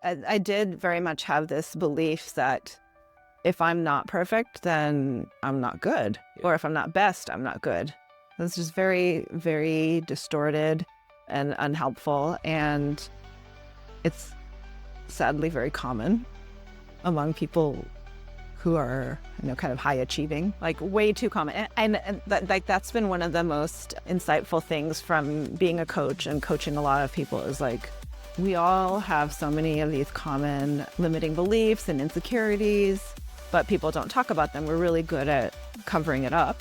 I did very much have this belief that if I'm not perfect, then I'm not good. Or if I'm not best, I'm not good. It's just very, very distorted and unhelpful. And it's sadly very common among people who are, kind of high achieving, like way too common. And that's been one of the most insightful things from being a coach and coaching a lot of people is like, we all have so many of these common limiting beliefs and insecurities, but people don't talk about them. We're really good at covering it up.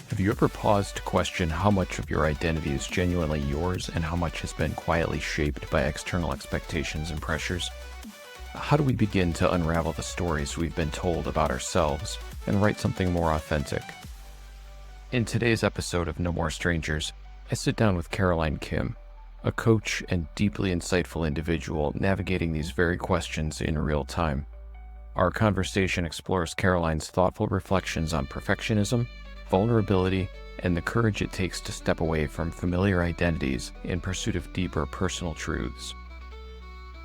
Have you ever paused to question how much of your identity is genuinely yours and how much has been quietly shaped by external expectations and pressures? How do we begin to unravel the stories we've been told about ourselves and write something more authentic? In today's episode of No More Strangers, I sit down with Caroline Kim, a coach and deeply insightful individual navigating these very questions in real time. Our conversation explores Caroline's thoughtful reflections on perfectionism, vulnerability, and the courage it takes to step away from familiar identities in pursuit of deeper personal truths.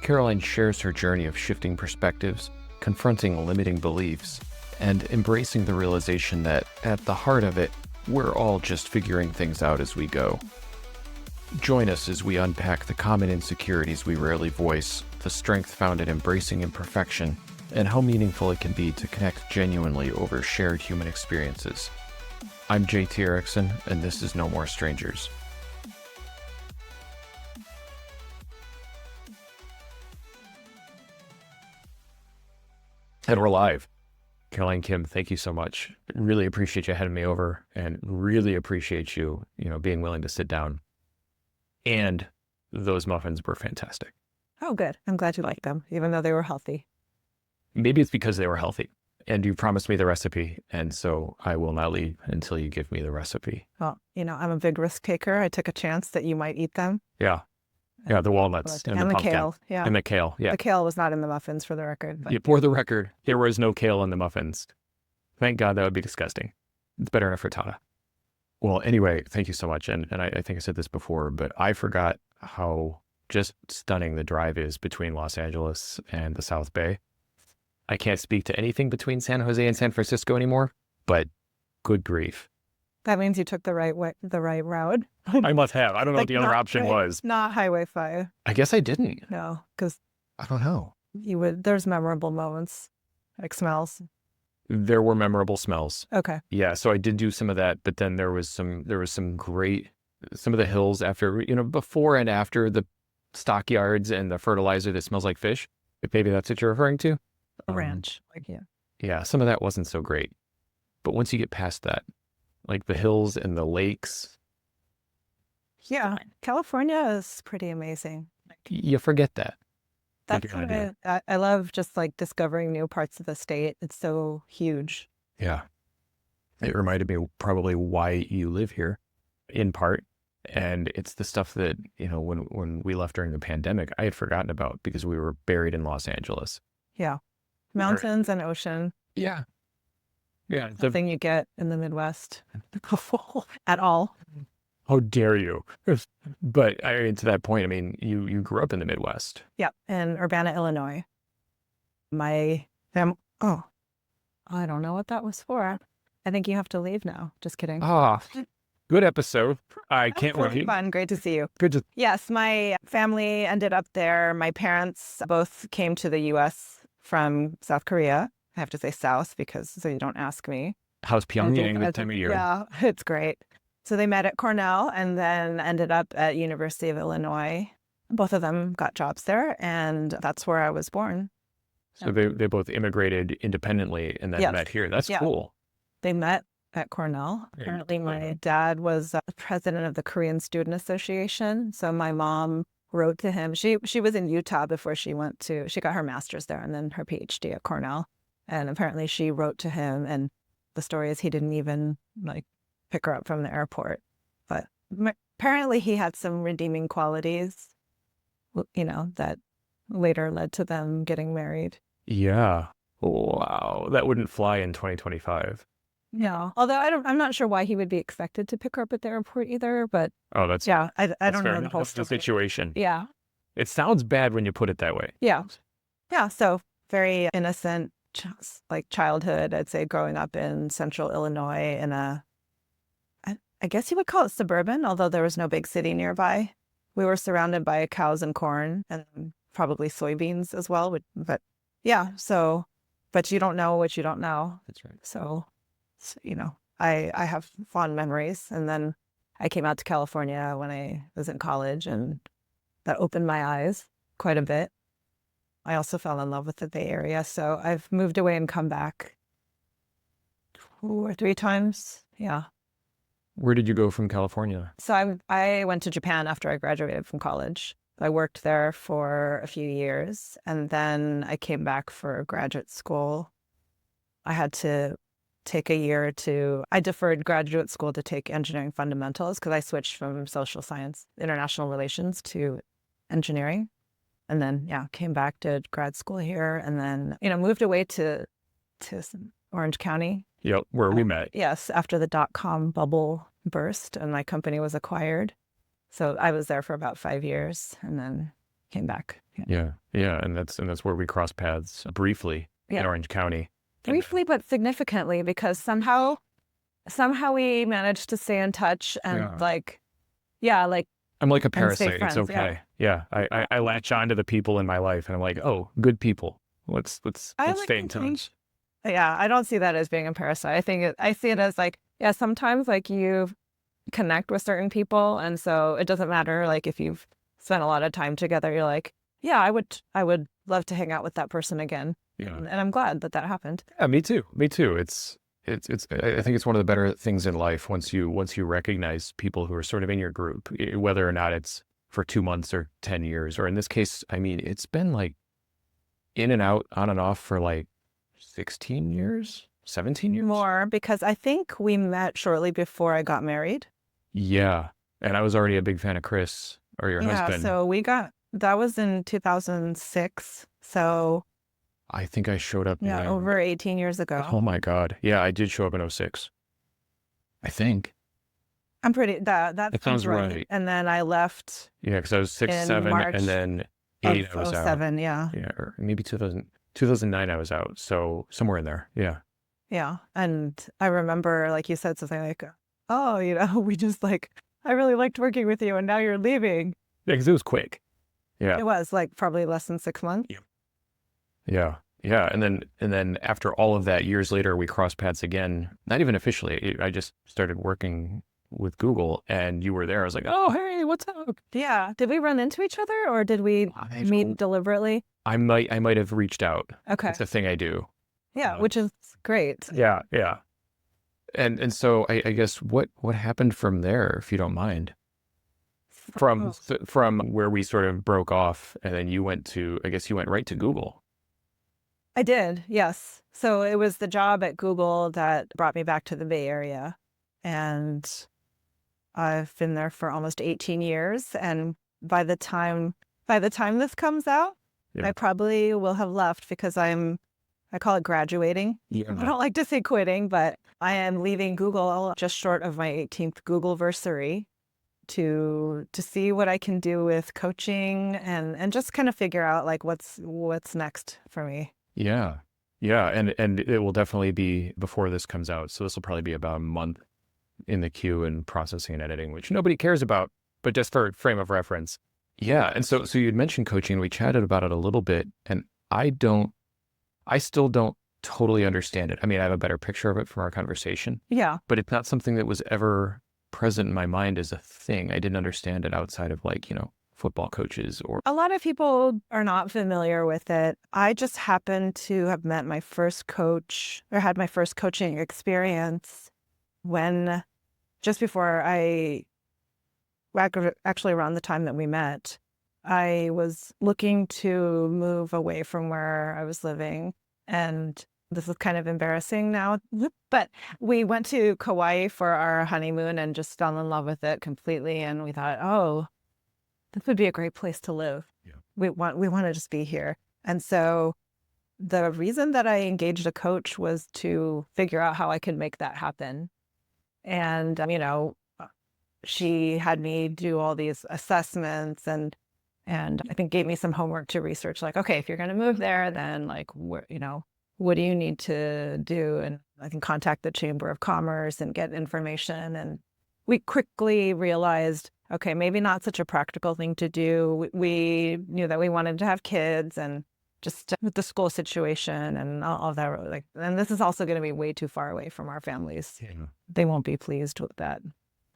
Caroline shares her journey of shifting perspectives, confronting limiting beliefs, and embracing the realization that, at the heart of it, we're all just figuring things out as we go. Join us as we unpack the common insecurities we rarely voice, the strength found in embracing imperfection, and how meaningful it can be to connect genuinely over shared human experiences. I'm JT Erickson, and this is No More Strangers. And we're live. Caroline Kim, thank you so much. Really appreciate you having me over and really appreciate you, being willing to sit down. And those muffins were fantastic. Oh, good. I'm glad you liked them, even though they were healthy. Maybe it's because they were healthy and you promised me the recipe. And so I will not leave until you give me the recipe. Well, I'm a big risk taker. I took a chance that you might eat them. Yeah. Yeah, the walnuts and the pumpkin. Kale. Yeah. And the kale. Yeah. The kale was not in the muffins, for the record. But... Yeah, for the record, there was no kale in the muffins. Thank God, that would be disgusting. It's better in a frittata. Well, anyway, thank you so much. And I think I said this before, but I forgot how just stunning the drive is between Los Angeles and the South Bay. I can't speak to anything between San Jose and San Francisco anymore, but good grief. That means you took the right route. I must have. I don't know what the other option was. Not Highway 5. I guess I didn't. No, because I don't know. There's memorable moments, like smells. There were memorable smells. Okay. Yeah, so I did do some of that, but then there was some great, some of the hills after, before and after the stockyards and the fertilizer that smells like fish. If maybe that's what you're referring to. A ranch, yeah. Yeah, some of that wasn't so great. But once you get past that, like the hills and the lakes. Yeah, California is pretty amazing. You forget that. That's what I love, just like discovering new parts of the state. It's so huge. Yeah. It reminded me probably why you live here, in part. And it's the stuff that, when we left during the pandemic, I had forgotten about because we were buried in Los Angeles. Yeah. Mountains and ocean. Yeah. Yeah. Something you get in the Midwest at all. How dare you? But to that point, you grew up in the Midwest. Yeah, in Urbana, Illinois. I don't know what that was for. I think you have to leave now. Just kidding. Good episode. I can't wait. Fun. Great to see you. Good to... Yes, my family ended up there. My parents both came to the U.S. from South Korea. I have to say South so you don't ask me. How's Pyongyang this time of year? Yeah, it's great. So they met at Cornell and then ended up at University of Illinois. Both of them got jobs there, and that's where I was born. So they both immigrated independently and then met here. That's cool. They met at Cornell. Apparently my dad was president of the Korean Student Association. So my mom wrote to him. She was in Utah before she got her master's there and then her PhD at Cornell. And apparently she wrote to him, and the story is he didn't even pick her up from the airport. But apparently he had some redeeming qualities, that later led to them getting married. Yeah. Wow. That wouldn't fly in 2025. No. Although I'm not sure why he would be expected to pick her up at the airport either, but I don't know the whole story. situation. Yeah. It sounds bad when you put it that way. Yeah. Yeah. So very innocent, like childhood, I'd say, growing up in central Illinois in I guess you would call it suburban, although there was no big city nearby. We were surrounded by cows and corn and probably soybeans as well. But yeah, so, but you don't know what you don't know. That's right. So, I have fond memories. And then I came out to California when I was in college, and that opened my eyes quite a bit. I also fell in love with the Bay Area. So I've moved away and come back 2 or 3 times. Yeah. Where did you go from California? So I went to Japan after I graduated from college. I worked there for a few years, and then I came back for graduate school. I had to take a year I deferred graduate school to take engineering fundamentals because I switched from social science, international relations to engineering. And then, came back to grad school here, and then, moved away to Orange County. Yep, where we met. Yes, after the dot-com bubble burst and my company was acquired. So I was there for about 5 years and then came back. Yeah, and that's where we crossed paths briefly in Orange County. Briefly, but significantly, because somehow we managed to stay in touch and I'm like a parasite. friends, It's okay. Yeah. I latch on to the people in my life, and I'm like, oh, good people. Let's stay in touch. Yeah, I don't see that as being a parasite. I see it as sometimes you connect with certain people, and so it doesn't matter if you've spent a lot of time together. You're like, yeah, I would love to hang out with that person again. Yeah, and I'm glad that happened. Yeah, me too. I think it's one of the better things in life once you recognize people who are sort of in your group, whether or not it's for 2 months or 10 years, or in this case, I mean, it's been in and out, on and off for 16 years, 17 years? More, because I think we met shortly before I got married. Yeah. And I was already a big fan of Chris, or your husband. Yeah, so that was in 2006. So I think I showed up. Yeah, over 18 years ago. Oh my God. Yeah, I did show up in 2006. I think. I'm pretty, that sounds right. And then I left. Yeah, because I was 6, 7, March and then 8 I was out. 07, yeah. Yeah, or maybe 2009 I was out. So somewhere in there. Yeah. Yeah. And I remember, you said something like, oh, we just I really liked working with you and now you're leaving. Yeah, because it was quick. Yeah. It was probably less than 6 months. Yeah. Yeah. And then after all of that, years later, we crossed paths again. Not even officially. I just started working with Google and you were there. I was like, oh, hey, what's up? Yeah. Did we run into each other or did we meet deliberately? I might have reached out. Okay. It's a thing I do. Yeah, which is great. Yeah. Yeah. And so I guess what happened from there, if you don't mind? From where we sort of broke off and then you went right to Google. I did, yes. So it was the job at Google that brought me back to the Bay Area. And I've been there for almost 18 years. And by the time this comes out, I probably will have left because I call it graduating. Yeah. I don't like to say quitting, but I am leaving Google just short of my 18th Googleversary to see what I can do with coaching and just kind of figure out what's next for me. Yeah. Yeah. And it will definitely be before this comes out. So this will probably be about a month in the queue and processing and editing, which nobody cares about, but just for frame of reference. Yeah. And so you'd mentioned coaching. We chatted about it a little bit, and I still don't totally understand it. I mean, I have a better picture of it from our conversation. Yeah. But it's not something that was ever present in my mind as a thing. I didn't understand it outside of football coaches or. A lot of people are not familiar with it. I just happened to have met my first coach or had my first coaching experience when just before actually around the time that we met, I was looking to move away from where I was living. And this is kind of embarrassing now, but we went to Kauai for our honeymoon and just fell in love with it completely. And we thought, oh, this would be a great place to live. Yeah. We want to just be here. And so the reason that I engaged a coach was to figure out how I could make that happen. And, she had me do all these assessments and And I think gave me some homework to research, like, okay, if you're going to move there, then like, what do you need to do? And I can contact the Chamber of Commerce and get information. And we quickly realized, okay, maybe not such a practical thing to do. We knew that we wanted to have kids, and just with the school situation and all of that, like, and this is also going to be way too far away from our families. Yeah. They won't be pleased with that.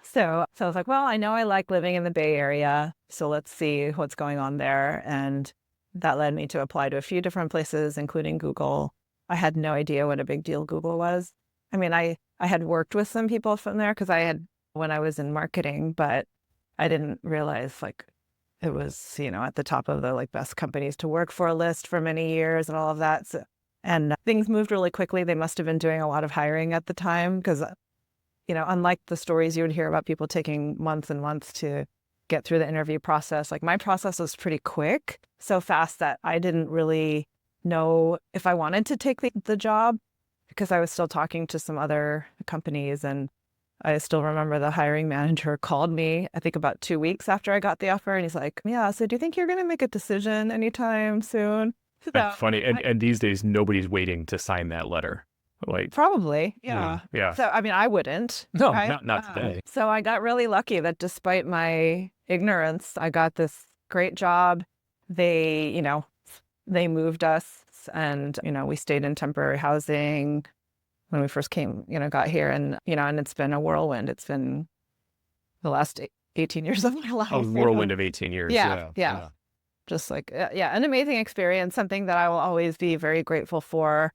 So I was like, well, I know I like living in the Bay Area, so let's see what's going on there. And that led me to apply to a few different places, including Google. I had no idea what a big deal Google was. I mean, I had worked with some people from there because when I was in marketing, but I didn't realize like it was, at the top of the like best companies to work for list for many years and all of that. So, and things moved really quickly. They must have been doing a lot of hiring at the time because unlike the stories you would hear about people taking months and months to get through the interview process, like my process was pretty quick, so fast that I didn't really know if I wanted to take the job because I was still talking to some other companies. And I still remember the hiring manager called me, I think about 2 weeks after I got the offer. And he's like, yeah, so do you think you're going to make a decision anytime soon? That's funny. And these days, nobody's waiting to sign that letter. Like Probably, yeah. Yeah. So, I mean, I wouldn't. No, right? not today. So I got really lucky that despite my ignorance, I got this great job. They moved us, and, we stayed in temporary housing when we first got here. And, and it's been a whirlwind. It's been the last 18 years of my life. A whirlwind of 18 years. Yeah. Just like, an amazing experience, something that I will always be very grateful for.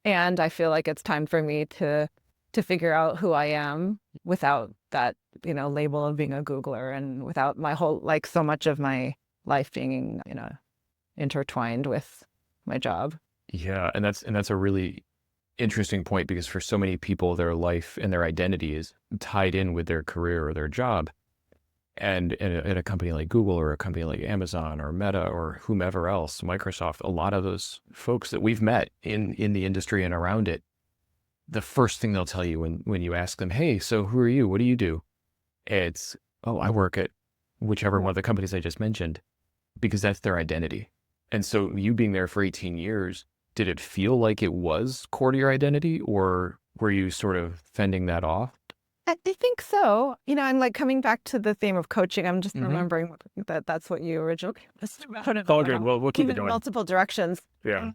And I feel like it's time for me to figure out who I am without that, label of being a Googler, and without my whole, like, so much of my life being, intertwined with my job. Yeah. And that's a really interesting point, because for so many people, their life and their identity is tied in with their career or their job. And in a company like Google or a company like Amazon or Meta or whomever else, Microsoft, a lot of those folks that we've met in the industry and around it, the first thing they'll tell you when you ask them, hey, so who are you? What do you do? It's, oh, I work at whichever one of the companies I just mentioned, because that's their identity. And so you being there for 18 years, did it feel like it was core to your identity, or were you sort of fending that off? I think so. And like coming back to the theme of coaching, I'm just remembering that's what you originally asked about. It's all good. Well, we'll keep it going. Multiple directions. Yeah.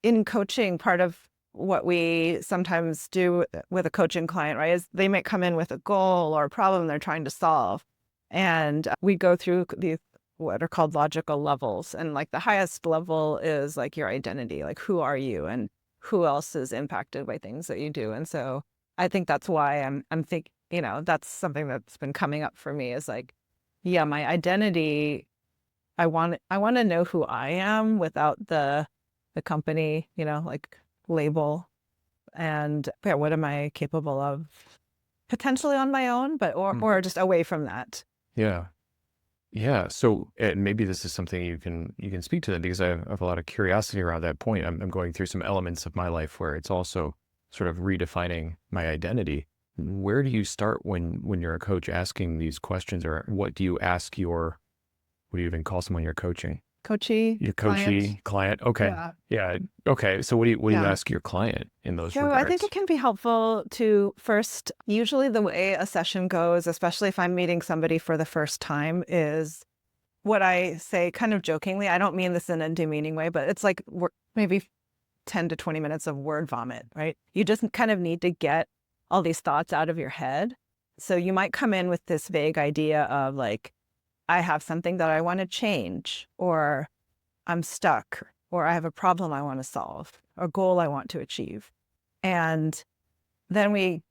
In coaching, part of what we sometimes do with a coaching client, right, is they might come in with a goal or a problem they're trying to solve. And we go through these what are called logical levels. And like the highest level is like your identity, like who are you and who else is impacted by things that you do. And so I think that's why I'm thinking, that's something that's been coming up for me is like, yeah, my identity, I want to know who I am without the company, like label. And what am I capable of potentially on my own, but or just away from that. Yeah. Yeah. So, and maybe this is something you can speak to them, because I have a lot of curiosity around that point. I'm going through some elements of my life where it's also sort of redefining my identity. Where do you start when you're a coach asking these questions, or what do you ask what do you even call someone you're coaching? Coachee. Your coachee client. Okay. Yeah. Okay. So what do you ask your client in those regards? I think it can be helpful to first, usually the way a session goes, especially if I'm meeting somebody for the first time, is what I say kind of jokingly. I don't mean this in a demeaning way, but it's like maybe 10 to 20 minutes of word vomit, right? You just kind of need to get all these thoughts out of your head. So you might come in with this vague idea of like, I have something that I want to change, or I'm stuck, or I have a problem I want to solve, or goal I want to achieve. And then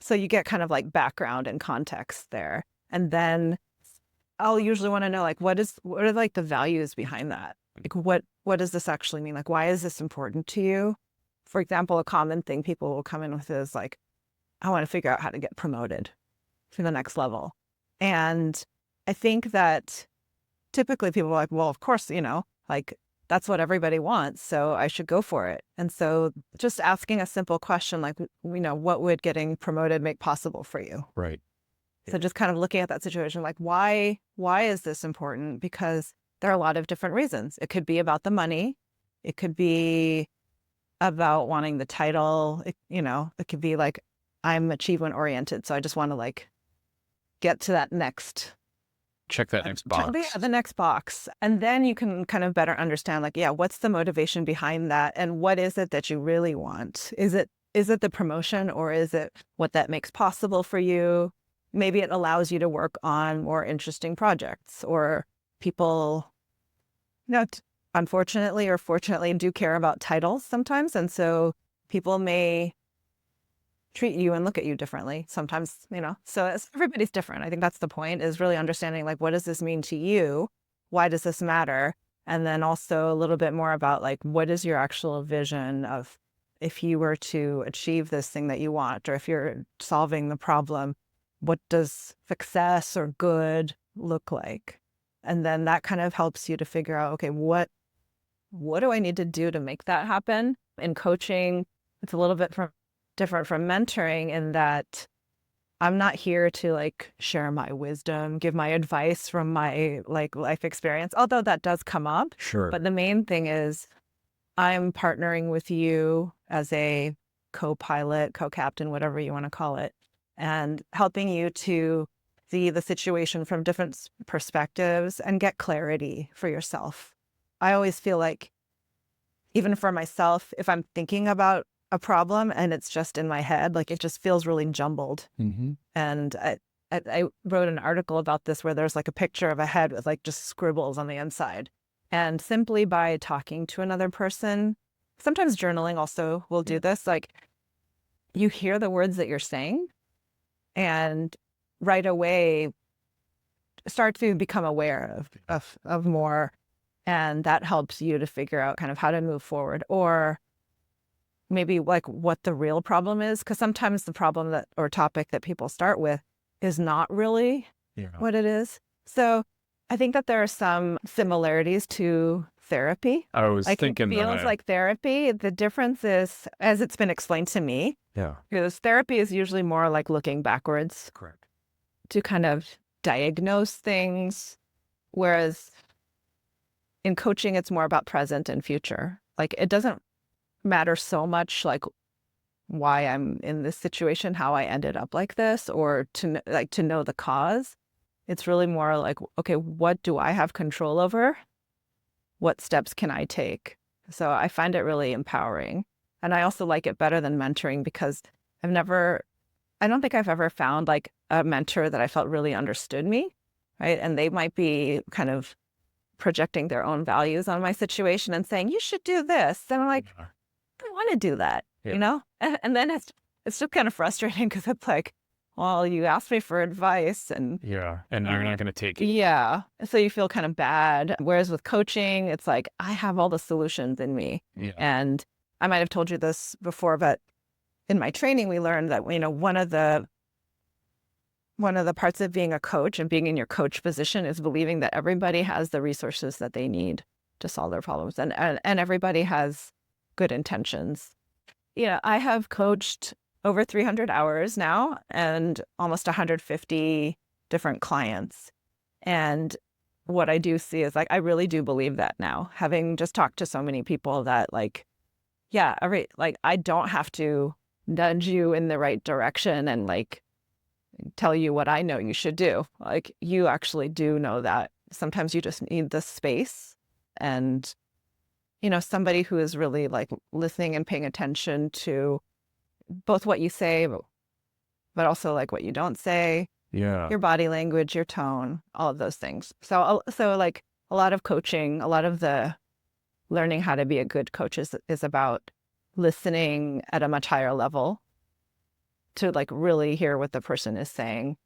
so you get kind of like background and context there. And then I'll usually want to know like, what are like the values behind that? Like, what does this actually mean? Like, why is this important to you? For example, a common thing people will come in with is like, I want to figure out how to get promoted to the next level. And I think that typically people are like, well, of course, like that's what everybody wants, so I should go for it. And so just asking a simple question like, what would getting promoted make possible for you? Right. So just kind of looking at that situation, like, why is this important? Because there are a lot of different reasons. It could be about the money. It could be about wanting the title. It could be like, I'm achievement oriented. So I just want to like get to that next. Check that next box. Yeah, the next box. And then you can kind of better understand like, yeah, what's the motivation behind that? And what is it that you really want? Is it the promotion, or is it what that makes possible for you? Maybe it allows you to work on more interesting projects, or people, unfortunately or fortunately, do care about titles sometimes. And so people may treat you and look at you differently sometimes, so everybody's different. I think that's the point, is really understanding like, what does this mean to you? Why does this matter? And then also a little bit more about like, what is your actual vision of, if you were to achieve this thing that you want, or if you're solving the problem, what does success or good look like? And then that kind of helps you to figure out, okay, what do I need to do to make that happen? In coaching, it's a little bit different from mentoring in that I'm not here to like share my wisdom, give my advice from my like life experience, although that does come up. Sure. But the main thing is I'm partnering with you as a co-pilot, co-captain, whatever you want to call it, and helping you to see the situation from different perspectives and get clarity for yourself. I always feel like, even for myself, if I'm thinking about a problem and it's just in my head, like it just feels really jumbled. Mm-hmm. And I wrote an article about this where there's like a picture of a head with like just scribbles on the inside. And simply by talking to another person, sometimes journaling also will do this, like you hear the words that you're saying and right away start to become aware of more. And that helps you to figure out kind of how to move forward, or maybe like what the real problem is. Because sometimes the problem that or topic that people start with is not really what it is. So I think that there are some similarities to therapy. I was thinking it feels like therapy. The difference is, as it's been explained to me, because therapy is usually more like looking backwards. Correct. To kind of diagnose things, whereas in coaching, it's more about present and future. Like it doesn't matter so much like why I'm in this situation, how I ended up like this, or to know the cause. It's really more like, okay, what do I have control over? What steps can I take? So I find it really empowering. And I also like it better than mentoring because I don't think I've ever found like a mentor that I felt really understood me, right? And they might be kind of projecting their own values on my situation and saying, you should do this. And I'm like, I don't want to do that, And then it's still kind of frustrating because it's like, well, you asked me for advice and and you're not going to take it. Yeah. So you feel kind of bad. Whereas with coaching, it's like, I have all the solutions in me. Yeah. And I might have told you this before, but in my training, we learned that, one of the parts of being a coach and being in your coach position is believing that everybody has the resources that they need to solve their problems. And everybody has good intentions. I have coached over 300 hours now and almost 150 different clients. And what I do see is like, I really do believe that now, having just talked to so many people that like, I don't have to nudge you in the right direction and like tell you what I know you should do. Like you actually do know that. Sometimes you just need the space and, somebody who is really like listening and paying attention to both what you say, but also like what you don't say, your body language, your tone, all of those things. So like a lot of coaching, a lot of the learning how to be a good coach is about listening at a much higher level to like really hear what the person is saying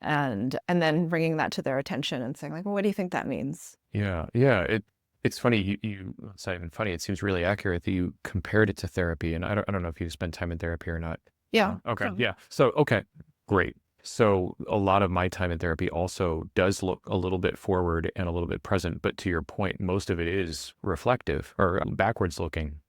and then bringing that to their attention and saying like, well, what do you think that means? Yeah. It's funny. It's not even funny. It seems really accurate that you compared it to therapy. And I don't know if you spend time in therapy or not. Yeah. Okay. Yeah. So, okay, great. So a lot of my time in therapy also does look a little bit forward and a little bit present. But to your point, most of it is reflective or backwards looking.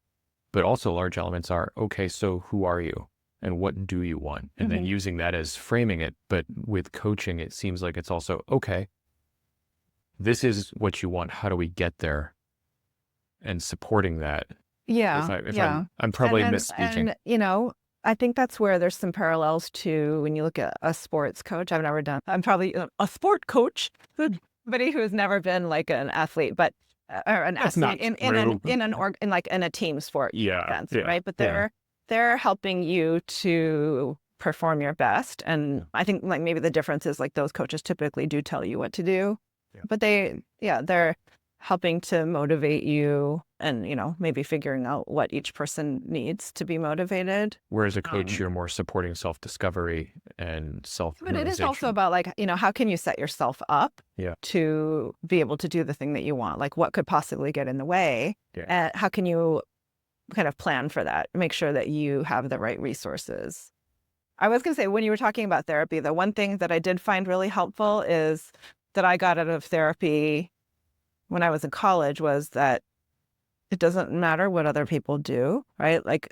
But also large elements are, okay, so who are you? And what do you want? And then using that as framing it. But with coaching, it seems like it's also, okay, this is what you want. How do we get there? And supporting that. Yeah, If yeah. I'm probably And misspeaking. I think that's where there's some parallels to when you look at a sports coach. I'm probably a sport coach, somebody who has never been like an athlete, but or an That's athlete not true. in a team sport Yeah, sense, yeah, right? But yeah. they're helping you to perform your best. And I think like maybe the difference is like those coaches typically do tell you what to do, Yeah. but they're helping to motivate you and, maybe figuring out what each person needs to be motivated. Whereas a coach, you're more supporting self-discovery and But it is self-realization. also about like, how can you set yourself up Yeah. to be able to do the thing that you want? Like what could possibly get in the way? Yeah. And how can you kind of plan for that? Make sure that you have the right resources. I was going to say, when you were talking about therapy, the one thing that I did find really helpful is that I got out of therapy when I was in college was that it doesn't matter what other people do, right? Like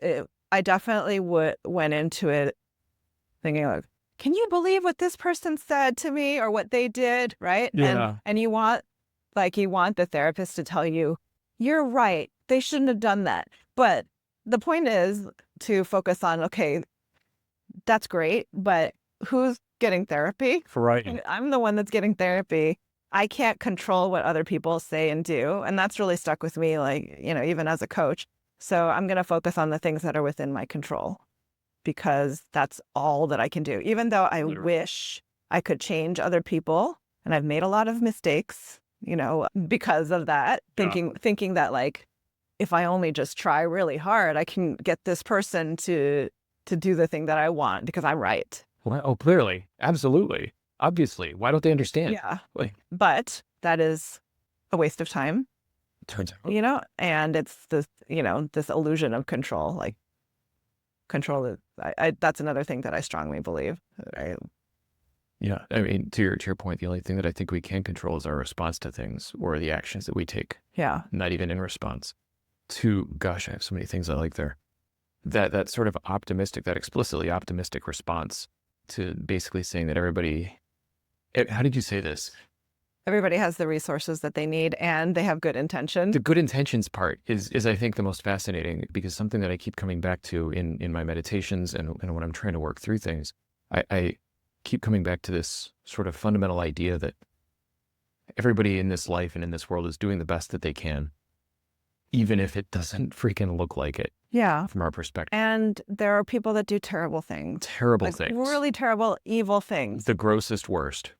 I definitely went into it thinking like, can you believe what this person said to me or what they did, right? Yeah. And you want the therapist to tell you, you're right, they shouldn't have done that. But the point is to focus on, okay, that's great, but who's getting therapy? Right. I'm the one that's getting therapy. I can't control what other people say and do. And that's really stuck with me, like, even as a coach. So I'm going to focus on the things that are within my control because that's all that I can do. Even though I wish I could change other people, and I've made a lot of mistakes, because of that, thinking that like, if I only just try really hard, I can get this person to do the thing that I want because I'm right. Well, oh, clearly. Absolutely. Obviously. Why don't they understand? Yeah. Like, But that is a waste of time, turns out. and it's this, this illusion of control. Like control is, that's another thing that I strongly believe. Right? Yeah. I mean, to your point, the only thing that I think we can control is our response to things or the actions that we take. Yeah. Not even in response to, gosh, I have so many things I like there. That sort of optimistic, that explicitly optimistic response to basically saying that everybody, how did you say this? Everybody has the resources that they need and they have good intention. The good intentions part is I think the most fascinating because something that I keep coming back to in my meditations and when I'm trying to work through things, I keep coming back to this sort of fundamental idea that everybody in this life and in this world is doing the best that they can, even if it doesn't freaking look like it. Yeah. From our perspective. And there are people that do terrible things. Terrible things. Really terrible, evil things. The grossest worst.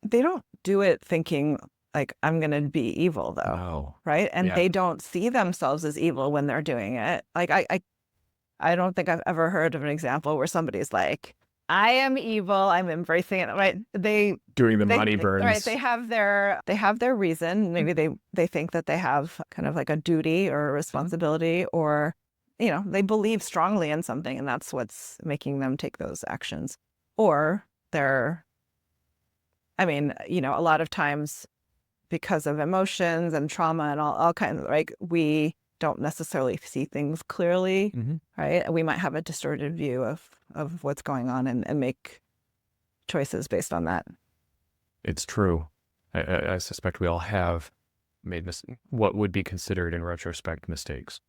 They don't do it thinking like, I'm going to be evil though. No. Right. And they don't see themselves as evil when they're doing it. Like I don't think I've ever heard of an example where somebody's like, I am evil, I'm embracing it. Right. Doing the money burns. Right. They have their reason. Maybe they think that they have kind of like a duty or a responsibility or, they believe strongly in something and that's what's making them take those actions. Or a lot of times because of emotions and trauma and all kinds of, like, we don't necessarily see things clearly, right? We might have a distorted view of what's going on and make choices based on that. It's true. I suspect we all have made what would be considered in retrospect mistakes.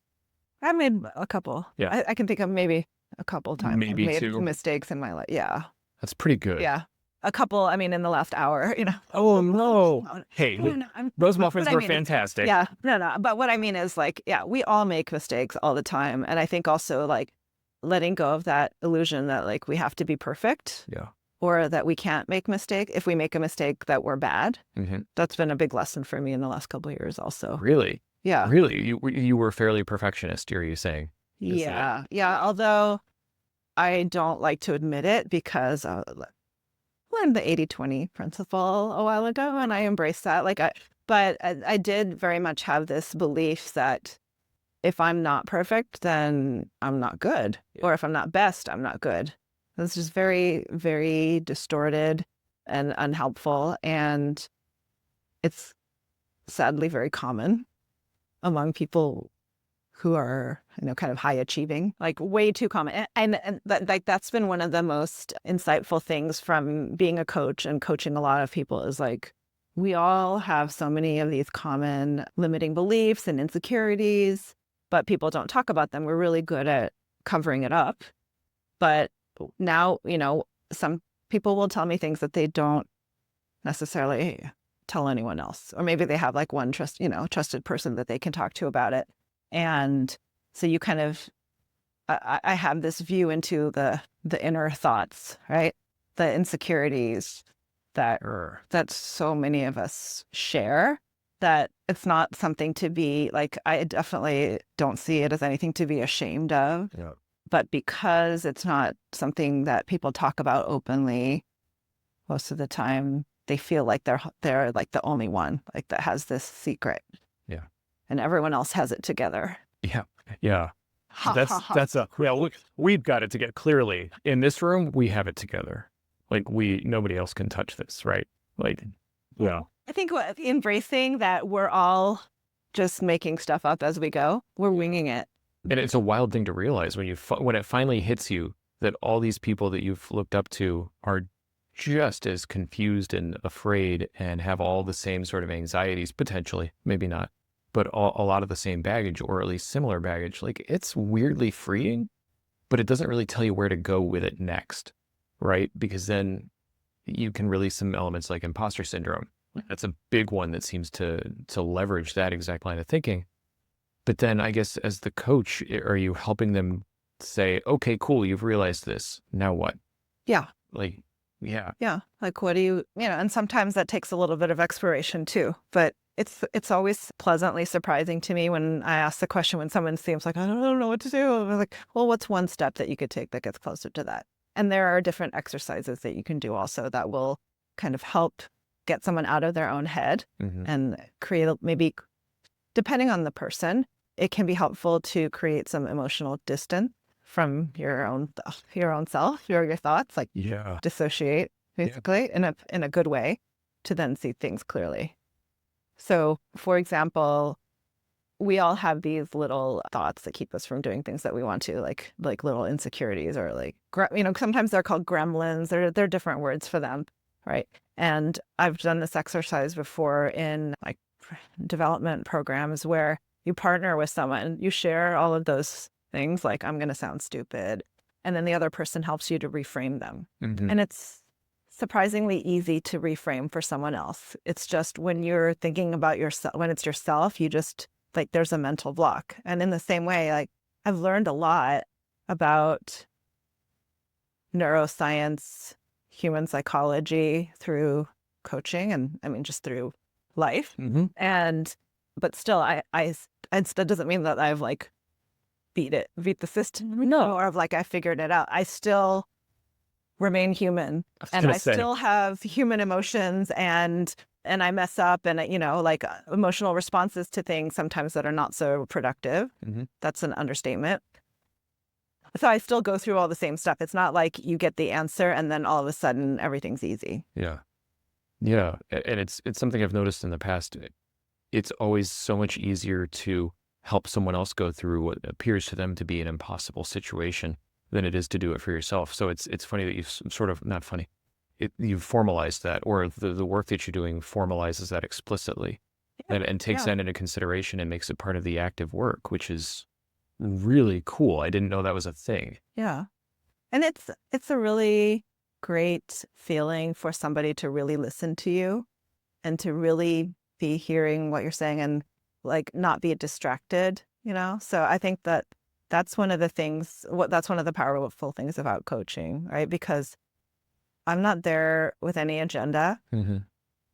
I've made a couple. Yeah. I can think of maybe a couple times. Maybe I've made two mistakes in my life. Yeah. That's pretty good. Yeah. A couple, in the last hour, Oh, no. Hey, those muffins were fantastic. Yeah. No. But what I mean is like, yeah, we all make mistakes all the time. And I think also like letting go of that illusion that like we have to be perfect. Yeah. Or that we can't make mistake. If we make a mistake that we're bad, that's been a big lesson for me in the last couple of years also. Really? Yeah. Really? You were fairly perfectionist, are you saying? Yeah. Yeah. Although I don't like to admit it because I learned the 80-20 principle a while ago and I embraced that. But I did very much have this belief that if I'm not perfect, then I'm not good. Yeah. Or if I'm not best, I'm not good. It's just very, very distorted and unhelpful. And it's sadly very common among people who are, kind of high achieving, like way too common. And that's been one of the most insightful things from being a coach and coaching a lot of people is like we all have so many of these common limiting beliefs and insecurities, but people don't talk about them. We're really good at covering it up. But now, some people will tell me things that they don't necessarily tell anyone else. Or maybe they have like one trusted person that they can talk to about it. And so you kind of, I have this view into the inner thoughts, right? The insecurities that so many of us share, that it's not something to be like, I definitely don't see it as anything to be ashamed of. Yeah. But because it's not something that people talk about openly, most of the time they feel like they're like the only one like that has this secret. Yeah. And everyone else has it together. Yeah. Yeah. Look, we've got it together. Clearly in this room, we have it together. Like nobody else can touch this, right? Like, yeah. I think embracing that we're all just making stuff up as we go. We're winging it. And it's a wild thing to realize when it finally hits you that all these people that you've looked up to are just as confused and afraid and have all the same sort of anxieties, potentially, maybe not, but a lot of the same baggage, or at least similar baggage. Like, it's weirdly freeing, but it doesn't really tell you where to go with it next, right? Because then you can release some elements like imposter syndrome. That's a big one that seems to leverage that exact line of thinking. But then I guess as the coach, are you helping them say, okay, cool, you've realized this, now what? Yeah. Like, yeah. Yeah. Like, what do you and sometimes that takes a little bit of exploration too, but it's always pleasantly surprising to me when I ask the question, when someone seems like, I don't know what to do. I'm like, well, what's one step that you could take that gets closer to that? And there are different exercises that you can do also that will kind of help get someone out of their own head and create, maybe depending on the person, it can be helpful to create some emotional distance from your own self, your thoughts, like dissociate basically in a good way to then see things clearly. So, for example, we all have these little thoughts that keep us from doing things that we want to, like little insecurities, or like, sometimes they're called gremlins. They're different words for them, right? And I've done this exercise before in like development programs where you partner with someone, you share all of those things, like, I'm going to sound stupid, and then the other person helps you to reframe them. And it's surprisingly easy to reframe for someone else. It's just when you're thinking about yourself, when it's yourself, you just, like, there's a mental block. And in the same way, like, I've learned a lot about neuroscience, human psychology through coaching, and I mean, just through life. But still, I that doesn't mean that I've like beat the system. No, or of like I figured it out. I still remain human, and I still have human emotions, and I mess up, and like emotional responses to things sometimes that are not so productive. That's an understatement. So I still go through all the same stuff. It's not like you get the answer and then all of a sudden everything's easy. Yeah. And it's something I've noticed in the past. It's always so much easier to help someone else go through what appears to them to be an impossible situation than it is to do it for yourself. So it's funny that you've sort of, not funny, you've formalized that, or the work that you're doing formalizes that explicitly and takes that into consideration and makes it part of the active work, which is really cool. I didn't know that was a thing. Yeah. And it's a really great feeling for somebody to really listen to you and to really be hearing what you're saying and like not be distracted, So I think that's one of the things, that's one of the powerful things about coaching, right? Because I'm not there with any agenda.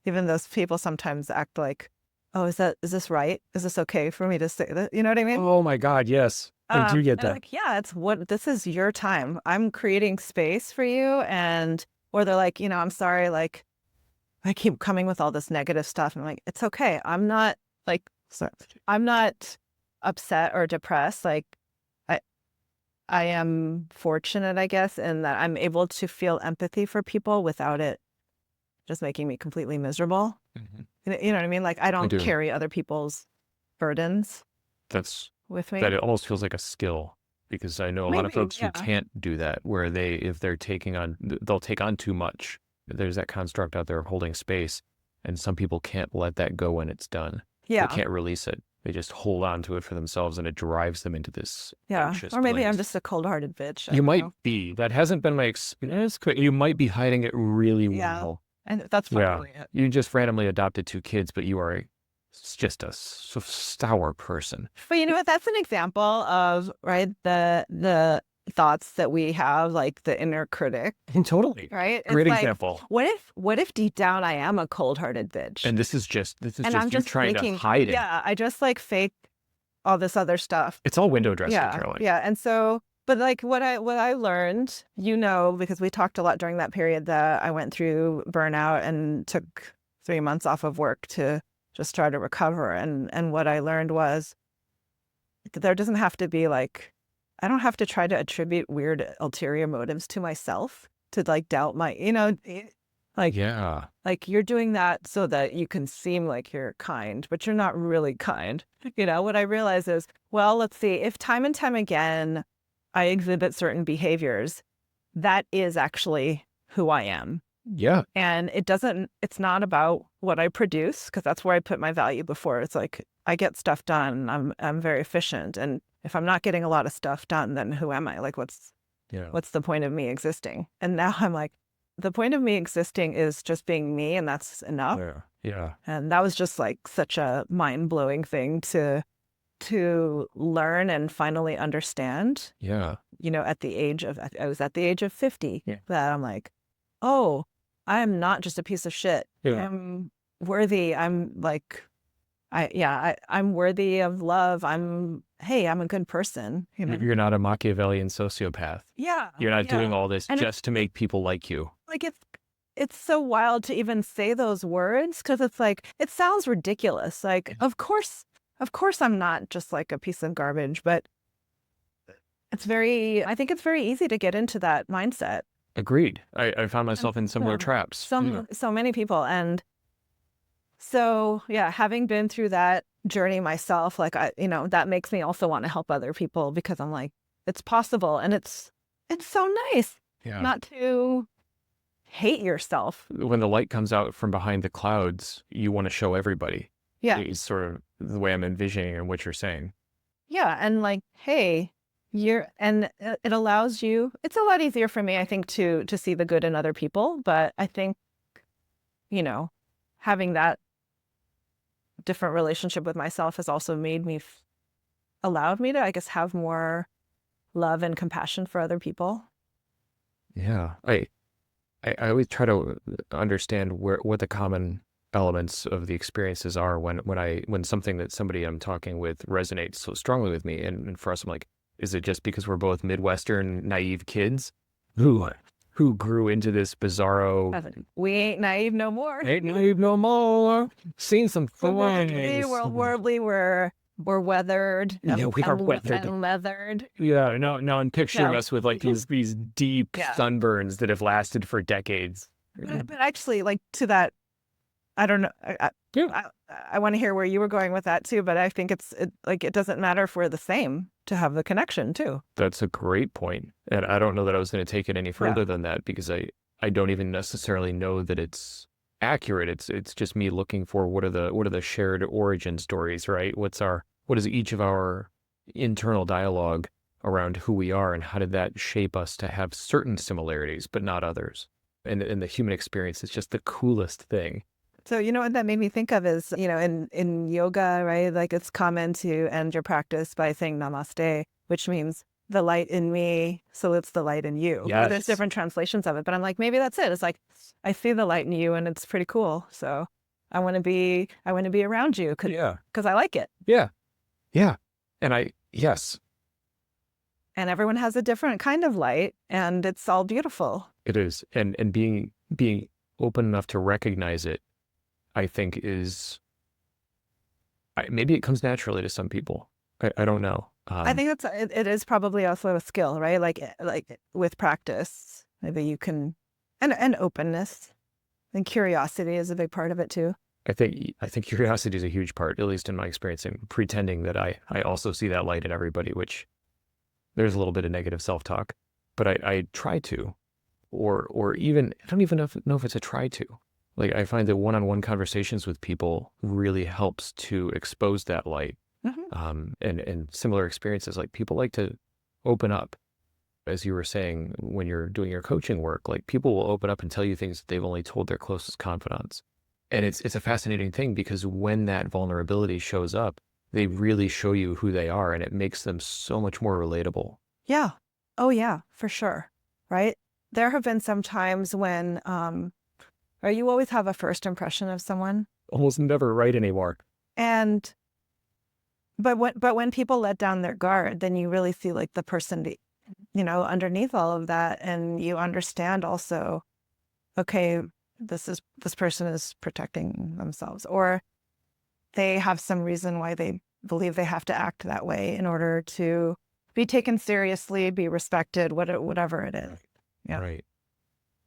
Even those people sometimes act like, oh, is this right? Is this okay for me to say that? You know what I mean? Oh my God, yes. I do get that. Like, yeah, this is your time. I'm creating space for you. Or they're like, I'm sorry, like, I keep coming with all this negative stuff. And I'm like, it's okay. I'm not upset or depressed. Like, I am fortunate, I guess, in that I'm able to feel empathy for people without it just making me completely miserable. You know what I mean? Like, I don't carry other people's burdens with me. That it almost feels like a skill, because I know a lot of folks who can't do that, where if they'll take on too much. There's that construct out there of holding space. And some people can't let that go when it's done. Yeah. They can't release it. They just hold on to it for themselves, and it drives them into this Yeah. anxious Or maybe I'm place. just a cold-hearted bitch. I You don't might know. be. That hasn't been my experience. You might be hiding it really Yeah. well. And that's Yeah. probably it. You just randomly adopted 2 kids, but you are just a sour person. But you know what? That's an example of, right, the thoughts that we have, like the inner critic, Totally. right? It's Great like, example. what if deep down I am a cold-hearted bitch? And this is just And I'm you just trying faking, to hide it. yeah, I just like fake all this other stuff. It's all window dressing, Yeah. Caroline. Yeah. And so, but like what I learned, because we talked a lot during that period that I went through burnout and took 3 months off of work to just try to recover. And what I learned was there doesn't have to be like, I don't have to try to attribute weird ulterior motives to myself to like doubt my, like, Yeah. like you're doing that so that you can seem like you're kind, but you're not really kind. What I realize is, well, let's see, if time and time again I exhibit certain behaviors, that is actually who I am. Yeah. And it's not about what I produce, because that's where I put my value before. It's like, I get stuff done. I'm very efficient. And if I'm not getting a lot of stuff done, then who am I? Like, what's the point of me existing? And now I'm like, the point of me existing is just being me, and that's enough. Yeah. Yeah. And that was just like such a mind-blowing thing to learn and finally understand. Yeah. I was at the age of 50, Yeah. that I'm like, oh, I am not just a piece of shit. Yeah. I'm worthy. I'm like, I'm worthy of love. I'm a good person. You're not a Machiavellian sociopath. Yeah. You're not yeah. doing all this And just to make people like you. Like it's so wild to even say those words, because it's like, it sounds ridiculous. Like, of course I'm not just like a piece of garbage, but I think it's very easy to get into that mindset. Agreed. I found myself in similar traps. So many people. And so, yeah, having been through that journey myself, like, that makes me also want to help other people, because I'm like, it's possible. And it's so nice not to hate yourself. When the light comes out from behind the clouds, you want to show everybody. Yeah. It's sort of the way I'm envisioning and what you're saying. Yeah. And like, hey, it allows you, it's a lot easier for me, I think, to see the good in other people. But I think, having that different relationship with myself has also allowed me to, I guess, have more love and compassion for other people. Yeah. I always try to understand what the common elements of the experiences are when something that somebody I'm talking with resonates so strongly with me. And for us, I'm like, is it just because we're both Midwestern naive kids who grew into this bizarro? We ain't naive no more. Ain't naive no more. Seen some things. We're weathered. Yeah, we are weathered. And leathered. Yeah, no, I'm picturing us with like these deep sunburns that have lasted for decades. But actually, like, to that, I don't know. I want to hear where you were going with that too. But I think it doesn't matter if we're the same to have the connection too. That's a great point. And I don't know that I was going to take it any further than that, because I don't even necessarily know that it's accurate. It's just me looking for what are the shared origin stories, right? What is each of our internal dialogue around who we are, and how did that shape us to have certain similarities but not others? And the human experience is just the coolest thing. So, what that made me think of is, in yoga, right? Like, it's common to end your practice by saying namaste, which means the light in me salutes the light in you. Yes. There's different translations of it, but I'm like, maybe that's it. It's like, I see the light in you, and it's pretty cool. So I want to be around you because I like it. Yeah. Yeah. And yes. And everyone has a different kind of light, and it's all beautiful. It is. And being open enough to recognize it, I think maybe it comes naturally to some people. I don't know. I think it is probably also a skill, right? Like with practice, maybe you can, and openness and curiosity is a big part of it too. I think curiosity is a huge part, at least in my experience, in pretending that I also see that light in everybody, which there's a little bit of negative self-talk, but I try to, or even, I don't even know if it's a try to. Like I find that one-on-one conversations with people really helps to expose that light. And similar experiences, like people like to open up, as you were saying, when you're doing your coaching work, like people will open up and tell you things that they've only told their closest confidants. And it's a fascinating thing because when that vulnerability shows up, they really show you who they are and it makes them so much more relatable. Yeah. Oh, yeah, for sure. Right. There have been some times when, or you always have a first impression of someone. Almost never right anymore. And, but when people let down their guard, then you really see like the person, underneath all of that. And you understand also, okay, this person is protecting themselves, or they have some reason why they believe they have to act that way in order to be taken seriously, be respected, whatever it is. Yeah.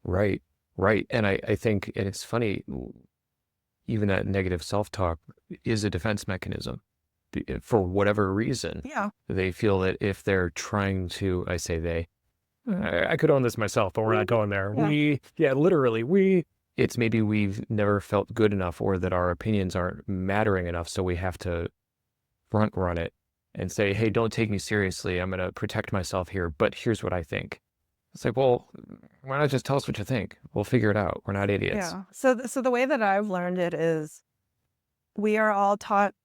Right. And I think, and it's funny, even that negative self-talk is a defense mechanism. For whatever reason, Yeah. they feel that if they're trying to, I say they, I could own this myself, but we're not going there. Yeah. Literally, it's maybe we've never felt good enough or that our opinions aren't mattering enough. So we have to front run it and say, hey, don't take me seriously. I'm going to protect myself here, but here's what I think. It's like, well, why not just tell us what you think? We'll figure it out. We're not idiots. Yeah. So the way that I've learned it is we are all taught,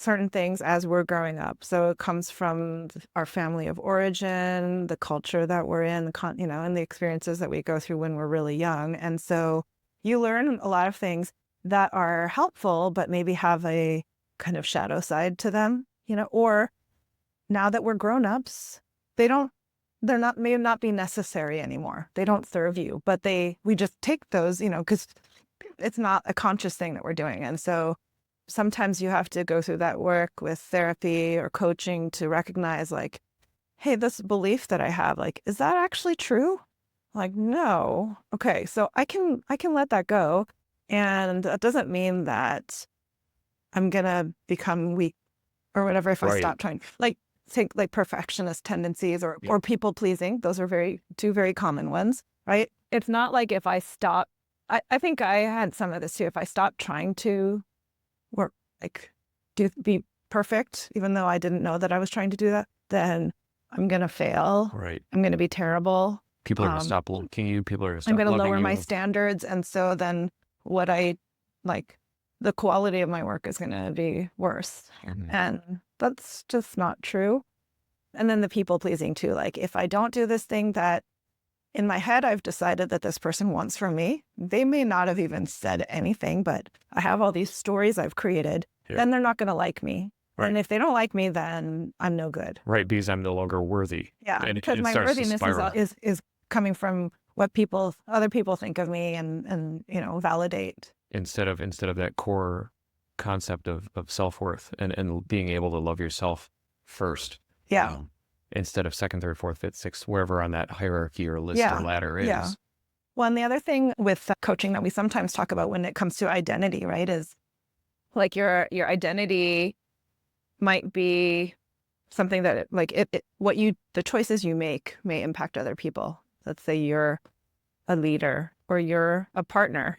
certain things as we're growing up. So it comes from our family of origin, the culture that we're in, and the experiences that we go through when we're really young. And so you learn a lot of things that are helpful, but maybe have a kind of shadow side to them, or now that we're grown-ups, may not be necessary anymore. They don't serve you, but we just take those, because it's not a conscious thing that we're doing. And so sometimes you have to go through that work with therapy or coaching to recognize like, hey, this belief that I have, like, is that actually true? Like, no. Okay. So I can let that go. And that doesn't mean that I'm going to become weak or whatever if I stop trying. Like, think like perfectionist tendencies or people pleasing. Those are two very common ones, right? It's not like if I stop, I think I had some of this too. If I stop trying to work, like be perfect, even though I didn't know that I was trying to do that, then I'm going to fail. Right. I'm going to be terrible. People are going to stop looking at you. People are going to stop I'm going to lower you. my standards. And so then the quality of my work is going to be worse. And that's just not true. And then the people pleasing too. Like if I don't do this thing that in my head, I've decided that this person wants from me, they may not have even said anything, but I have all these stories I've created, then they're not going to like me. Right. And if they don't like me, then I'm no good. Right, because I'm no longer worthy. Yeah, because my worthiness is coming from what other people think of me and validate. Instead of that core concept of self-worth and being able to love yourself first. Yeah. Instead of second, third, fourth, fifth, sixth, wherever on that hierarchy or list or ladder is. Yeah. Well, and the other thing with coaching that we sometimes talk about when it comes to identity, right, is like your identity might be something that like the choices you make may impact other people. Let's say you're a leader or you're a partner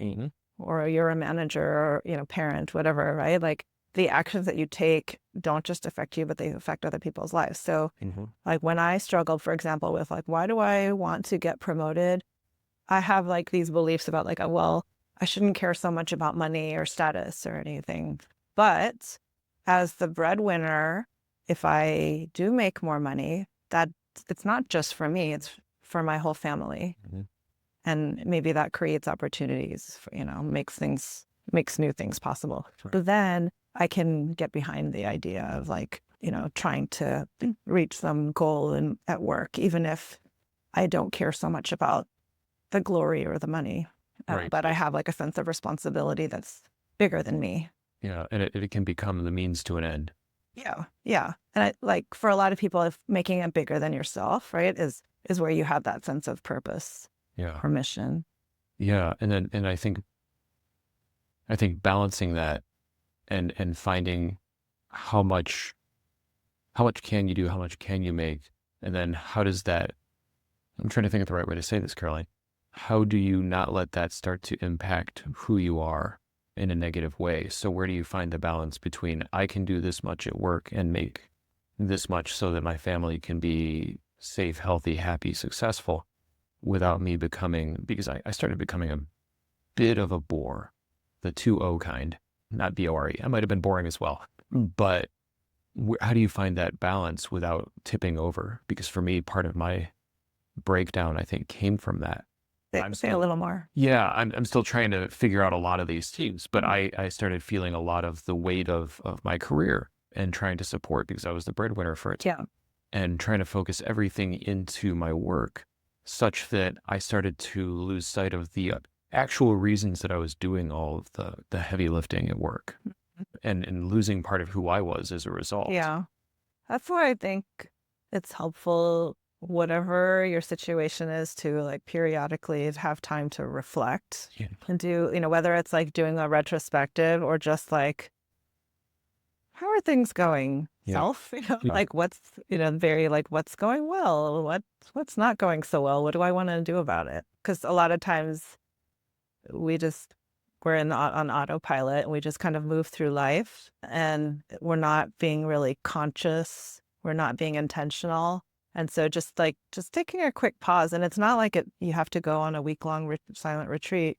or you're a manager or, parent, whatever, right? Like the actions that you take don't just affect you, but they affect other people's lives. So like when I struggled, for example, with like, why do I want to get promoted? I have like these beliefs about like, well, I shouldn't care so much about money or status or anything. But as the breadwinner, if I do make more money, that it's not just for me, it's for my whole family. And maybe that creates opportunities for, makes new things possible. Right. But then I can get behind the idea of like, trying to reach some goal at work, even if I don't care so much about the glory or the money. Right. But I have like a sense of responsibility that's bigger than me. Yeah. And it can become the means to an end. Yeah. Yeah. And for a lot of people, if making it bigger than yourself, right, is where you have that sense of purpose. Yeah. Or mission. Yeah. And I think balancing that and finding how much can you do, how much can you make? And then how does that, I'm trying to think of the right way to say this, Caroline. how do you not let that start to impact who you are in a negative way? So where do you find the balance between I can do this much at work and make this much so that my family can be safe, healthy, happy, successful without me becoming, because I started becoming a bit of a bore, the 2O kind, not B-O-R-E. I might have been boring as well, but how do you find that balance without tipping over? Because for me, part of my breakdown, I think, came from that. Say a little more. Yeah, I'm still trying to figure out a lot of these things, but I started feeling a lot of the weight of my career and trying to support, because I was the breadwinner for it. Yeah. And trying to focus everything into my work such that I started to lose sight of the actual reasons that I was doing all of the heavy lifting at work, and losing part of who I was as a result. Yeah. That's why I think it's helpful, whatever your situation is, to like periodically have time to reflect and do, whether it's like doing a retrospective or just like, how are things going? Self, like what's, very like what's going well, what's not going so well, what do I want to do about it? Because a lot of times we're on autopilot and we just kind of move through life and we're not being really conscious. We're not being intentional. And so just taking a quick pause, and it's not like you have to go on a week-long silent retreat.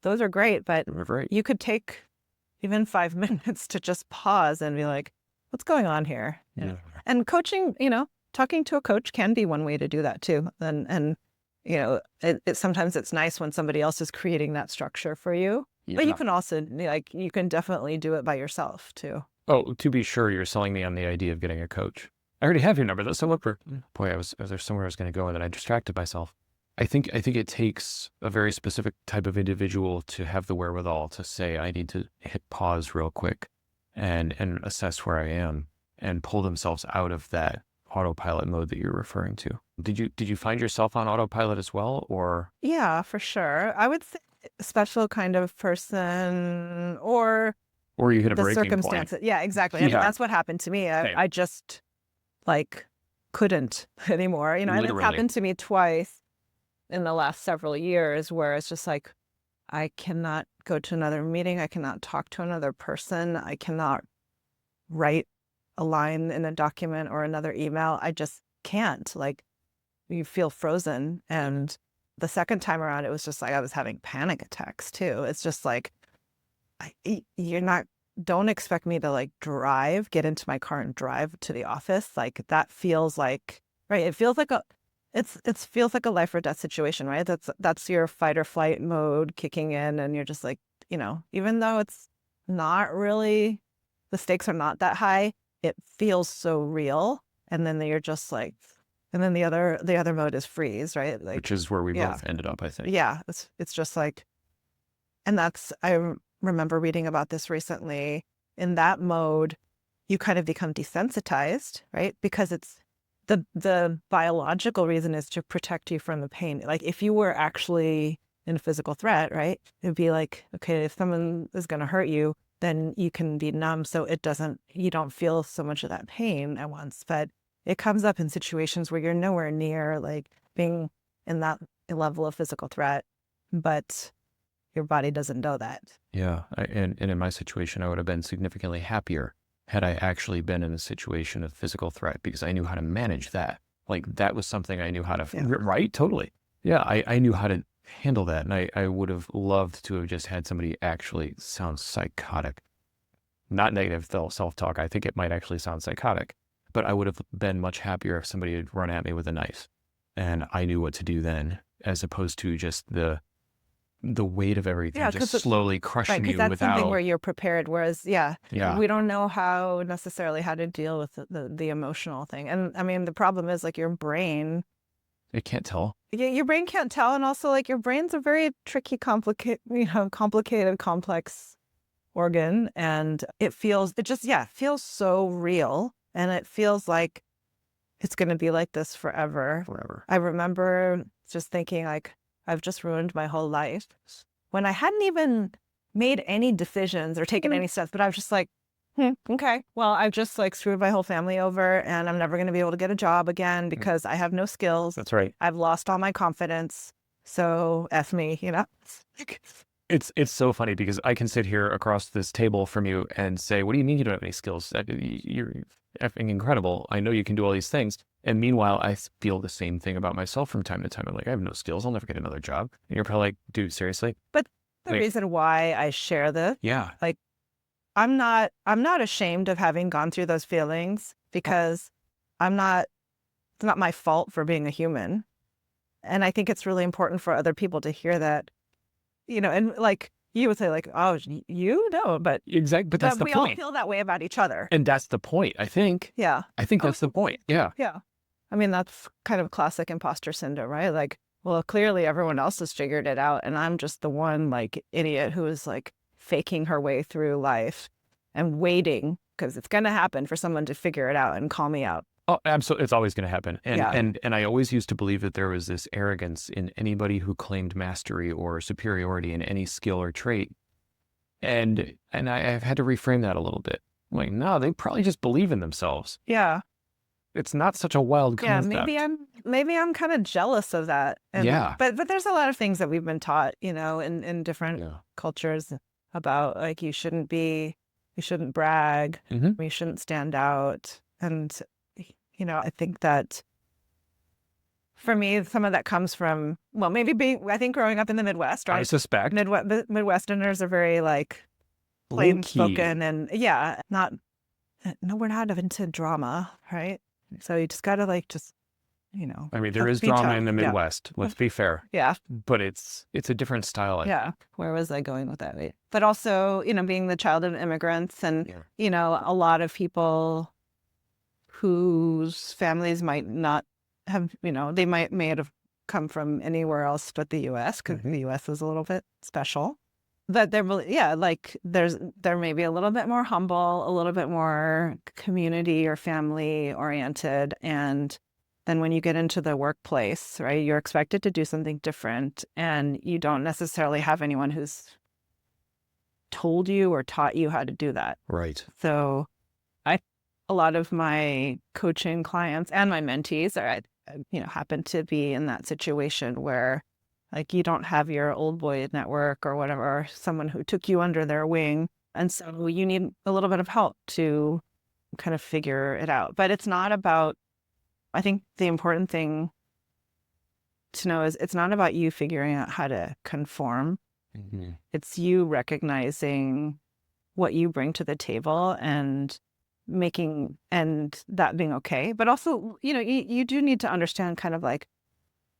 Those are great, but you could take even 5 minutes to just pause and be like, what's going on here? Yeah. And coaching, talking to a coach can be one way to do that too. And sometimes it's nice when somebody else is creating that structure for you. Yeah. But you can also, you can definitely do it by yourself too. Oh, to be sure, you're selling me on the idea of getting a coach. I already have your number though, so look for. Boy, was there somewhere I was going to go and then I distracted myself. I think it takes a very specific type of individual to have the wherewithal to say, I need to hit pause real quick and assess where I am and pull themselves out of that autopilot mode that you're referring to. Did you find yourself on autopilot as well, or? Yeah, for sure. I would say a special kind of person, or you hit a the breaking circumstances. point. Yeah, exactly. Yeah. I mean, that's what happened to me. I just like couldn't anymore. And it's happened to me twice in the last several years where it's just like, I cannot go to another meeting. I cannot talk to another person. I cannot write a line in a document or another email. I just can't. Like, you feel frozen. And the second time around, it was just like I was having panic attacks too. It's just like, don't expect me to like get into my car and drive to the office. Like, that feels like, right. It feels like it feels like a life or death situation, right? That's your fight or flight mode kicking in. And you're just like, even though it's not really, the stakes are not that high, it feels so real. And then you're just like, and then the other mode is freeze, right? Like, which is where we both ended up, I think. Yeah. It's just like, and I remember reading about this recently. In that mode, you kind of become desensitized, right? Because it's the biological reason is to protect you from the pain. Like, if you were actually in a physical threat, right? It'd be like, okay, if someone is going to hurt you, then you can be numb. So you don't feel so much of that pain at once. But it comes up in situations where you're nowhere near like being in that level of physical threat, but your body doesn't know that. Yeah. And in my situation, I would have been significantly happier had I actually been in a situation of physical threat, because I knew how to manage that. Like, that was something I knew how to, right? Totally. Yeah. I knew how to handle that. And I would have loved to have just had somebody actually sound psychotic, not negative self-talk. I think it might actually sound psychotic, but I would have been much happier if somebody had run at me with a knife and I knew what to do then, as opposed to just the weight of everything just slowly crushing you that's without something where you're prepared. Whereas, we don't know necessarily how to deal with the emotional thing. And I mean, the problem is like your brain, it can't tell. Yeah, your brain can't tell. And also like your brain's a very tricky, complicated, complex organ. And it feels so real. And it feels like it's going to be like this forever. I remember just thinking like, I've just ruined my whole life when I hadn't even made any decisions or taken any steps, but I was just like, okay, well, I've just like screwed my whole family over and I'm never going to be able to get a job again because I have no skills. That's right. I've lost all my confidence. So F me, It's so funny because I can sit here across this table from you and say, "What do you mean you don't have any skills? You're effing incredible. I know you can do all these things." And meanwhile, I feel the same thing about myself from time to time. I'm like, I have no skills. I'll never get another job. And you're probably like, dude, seriously? But the Like, reason why I share this, yeah, like, I'm not ashamed of having gone through those feelings because it's not my fault for being a human. And I think it's really important for other people to hear that, and like you would say like, oh, you know, but exactly. But that's the we all point. feel that way about each other. And that's the point, I think. Yeah. I think that's the point. Yeah. Yeah. I mean, that's kind of classic imposter syndrome, right? Like, well, clearly everyone else has figured it out. And I'm just the one like idiot who is like faking her way through life and waiting because it's going to happen for someone to figure it out and call me out. Oh, absolutely. It's always going to happen. And, Yeah. and I always used to believe that there was this arrogance in anybody who claimed mastery or superiority in any skill or trait. And I've had to reframe that a little bit. I'm like, no, they probably just believe in themselves. Yeah. It's not such a wild concept. Yeah, maybe I'm kind of jealous of that. And, Yeah. But there's a lot of things that we've been taught, in different Yeah. cultures about like you shouldn't brag, Mhm. you shouldn't stand out. And I think that for me, some of that comes from, well, I think growing up in the Midwest, I right? suspect. The Midwesterners are very like plain spoken and no, we're not into drama, right? So you just gotta like I mean, there is be drama tough. in the Yeah. Midwest. Let's be fair. Yeah. But it's a different style. Yeah. Where was I going with that? Wait. But also, being the child of immigrants and, a lot of people whose families might not have, they may have come from anywhere else but the U.S. because the U.S. is a little bit special. But they're really, like they're maybe a little bit more humble, a little bit more community or family oriented. And then when you get into the workplace, right, you're expected to do something different and you don't necessarily have anyone who's told you or taught you how to do that. Right. So a lot of my coaching clients and my mentees are, happen to be in that situation where like you don't have your old boy network or whatever, or someone who took you under their wing. And so you need a little bit of help to kind of figure it out. But it's not about, I think the important thing to know is it's not about you figuring out how to conform. Mm-hmm. It's you recognizing what you bring to the table and that being okay. But also, you do need to understand kind of like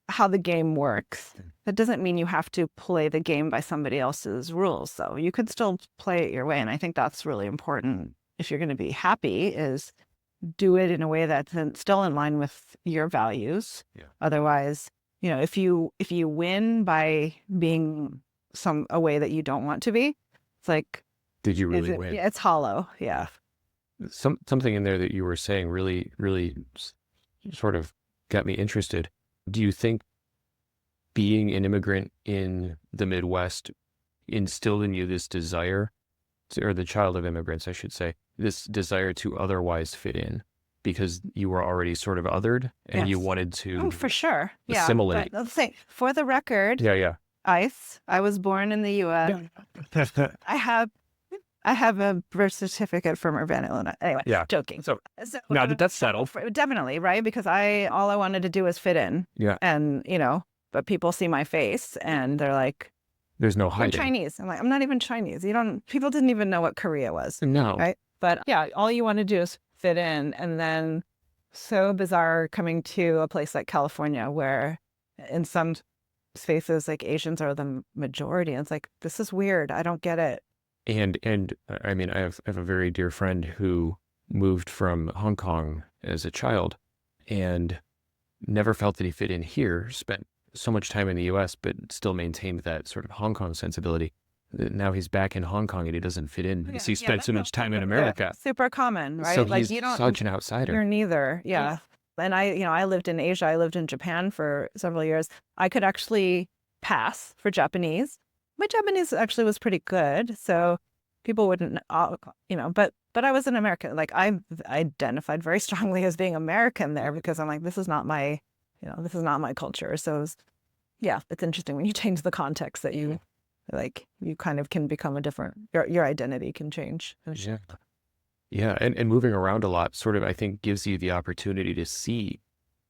how the game works. That doesn't mean you have to play the game by somebody else's rules, though. You could still play it your way. And I think that's really important. If you're going to be happy, is do it in a way that's still in line with your values. Yeah. Otherwise, if you win by being a way that you don't want to be, it's like, did you really win? Yeah, it's hollow. Yeah. Something in there that you were saying really, really sort of got me interested. Do you think being an immigrant in the Midwest instilled in you this desire, or the child of immigrants, I should say, this desire to otherwise fit in because you were already sort of othered and you wanted to for sure. assimilate? But let's say, for the record, I was born in the U.S. I have a birth certificate from Urbana, Illinois. Anyway, joking. So now that that's settled. Definitely, right? Because all I wanted to do was fit in. Yeah. And, but people see my face and they're like, there's no hiding. I'm Chinese. I'm like, I'm not even Chinese. People didn't even know what Korea was. No. Right? But all you want to do is fit in. And then so bizarre coming to a place like California where in some spaces, like Asians are the majority. And it's like, this is weird. I don't get it. And I mean, I have a very dear friend who moved from Hong Kong as a child and never felt that he fit in here, spent so much time in the U.S., but still maintained that sort of Hong Kong sensibility. Now he's back in Hong Kong and he doesn't fit in because he spent so much time in America. Super common, right? So like he's such an outsider. You're neither. Yeah. And I lived in Asia. I lived in Japan for several years. I could actually pass for Japanese. My Japanese actually was pretty good, so people wouldn't, but I was an American. Like I identified very strongly as being American there because I'm like, this is not my culture. So Yeah, it's interesting when you change the context that you like you kind of can become a different your identity can change. Yeah. Yeah. And moving around a lot sort of, I think, gives you the opportunity to see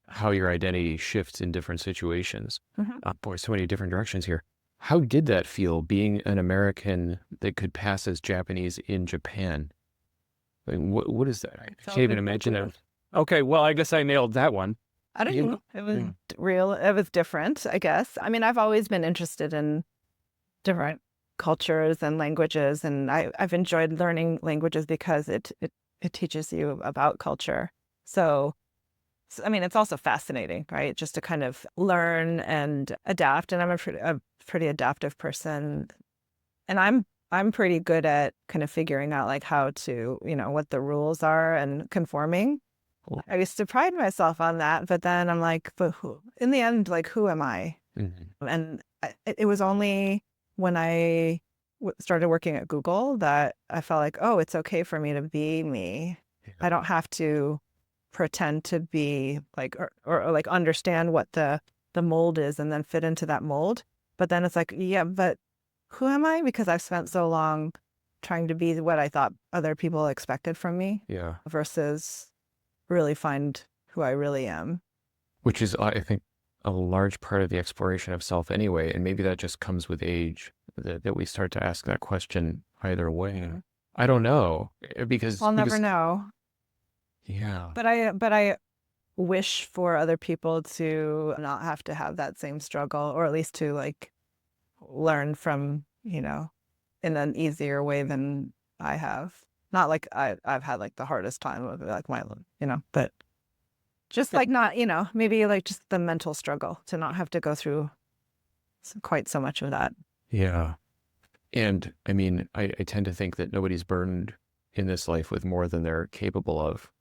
how your identity shifts in different situations. Mhm. Boy, so many different directions here. How did that feel being an American that could pass as Japanese in Japan? I mean, what is that? I can't Felt even imagine exactly. that. Okay, well, I guess I nailed that one. I don't You know. It was yeah. real. It was different, I guess. I mean, I've always been interested in different cultures and languages, and I've enjoyed learning languages because it teaches you about culture. So, I mean, it's also fascinating, right? Just to kind of learn and adapt. And I'm a pretty adaptive person, and I'm pretty good at kind of figuring out like how to, what the rules are and conforming. I used to pride myself on that, but then I'm like, but who, in the end, like, who am I? Mhm. And it was only when I started working at Google that I felt like, oh, it's okay for me to be me. Yeah. I don't have to pretend to be like, or like understand what the mold is and then fit into that mold. But then it's like, yeah, but who am I? Because I've spent so long trying to be what I thought other people expected from me Yeah. versus really find who I really am. Which is, I think, a large part of the exploration of self anyway. And maybe that just comes with age that we start to ask that question either way. Mhm. I don't know I'll never because, know. yeah, But I wish for other people to not have to have that same struggle, or at least to like learn from, in an easier way than I have. Not like I've had like the hardest time with like but just like not, maybe like just the mental struggle to not have to go through quite so much of that. yeah. And I mean, I tend to think that nobody's burdened in this life with more than they're capable of.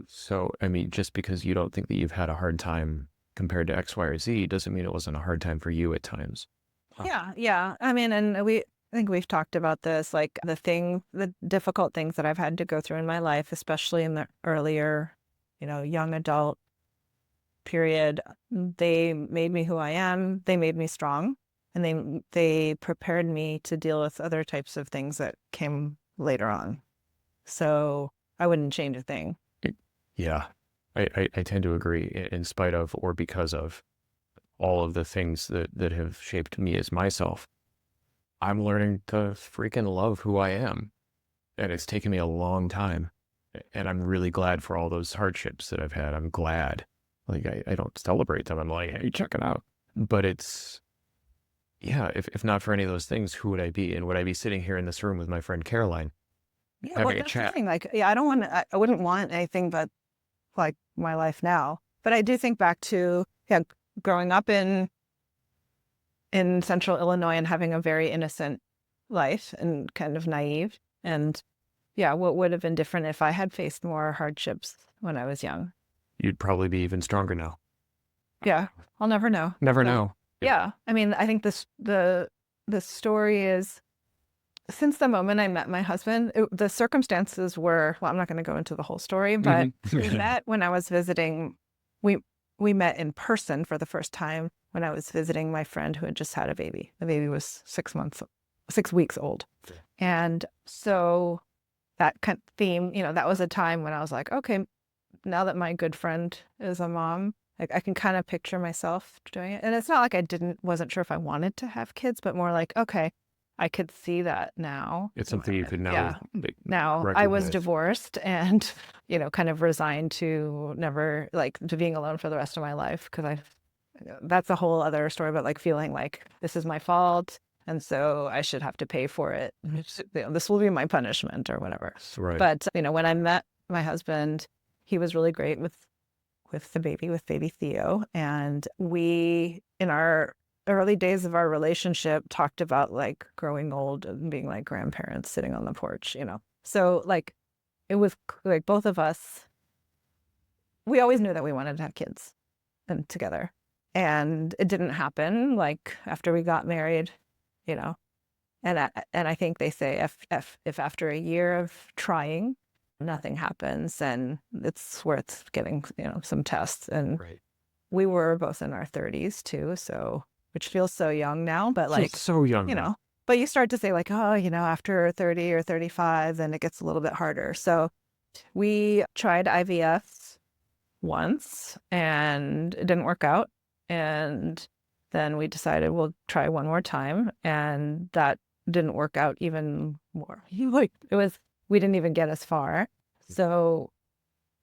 So, I mean, just because you don't think that you've had a hard time compared to X, Y, or Z doesn't mean it wasn't a hard time for you at times. Huh. Yeah, yeah. I mean, and I think we've talked about this, like the difficult things that I've had to go through in my life, especially in the earlier, young adult period. They made me who I am. They made me strong, and they prepared me to deal with other types of things that came later on. So I wouldn't change a thing. Yeah, I tend to agree in spite of or because of all of the things that have shaped me as myself. I'm learning to freaking love who I am. And it's taken me a long time. And I'm really glad for all those hardships that I've had. I'm glad. Like, I don't celebrate them. I'm like, hey, check it out. But it's, yeah, if not for any of those things, who would I be? And would I be sitting here in this room with my friend Caroline Yeah, well, having a that's the chat? thing. Like, yeah, I don't want I wouldn't want anything but like my life now. But I do think back to growing up in central Illinois and having a very innocent life and kind of naive. And yeah, what would have been different if I had faced more hardships when I was young? You'd probably be even stronger now. Yeah, I'll never know. Never But know. yeah, I mean, I think the story is since the moment I met my husband, the circumstances were, well, I'm not going to go into the whole story, but we Mhm. met when I was visiting. We we met in person for the first time when I was visiting my friend who had just had a baby. The baby was 6 weeks old, and so that kind of theme, that was a time when I was like, okay, now that my good friend is a mom, like I can kind of picture myself doing it. And it's not like wasn't sure if I wanted to have kids, but more like, okay, I could see that now. It's something you could now Yeah. Now I was recognize. divorced and, kind of resigned to never like to being alone for the rest of my life because that's a whole other story about like feeling like this is my fault. And so I should have to pay for it. This will be my punishment or whatever. Right. But, when I met my husband, he was really great with the baby, with baby Theo. And we, in our early days of our relationship, talked about like growing old and being like grandparents sitting on the porch. So like it was like both of us, we always knew that we wanted to have kids and together. And it didn't happen like after we got married, you know. And I think they say if after a year of trying, nothing happens, then it's worth getting, some tests. And Right. we were both in our 30s too, so which feels so young now, but like, so young. you know, but you start to say like, oh, after 30 or 35, then it gets a little bit harder. So we tried IVF once and it didn't work out. And then we decided we'll try one more time. And that didn't work out even more. We didn't even get as far. So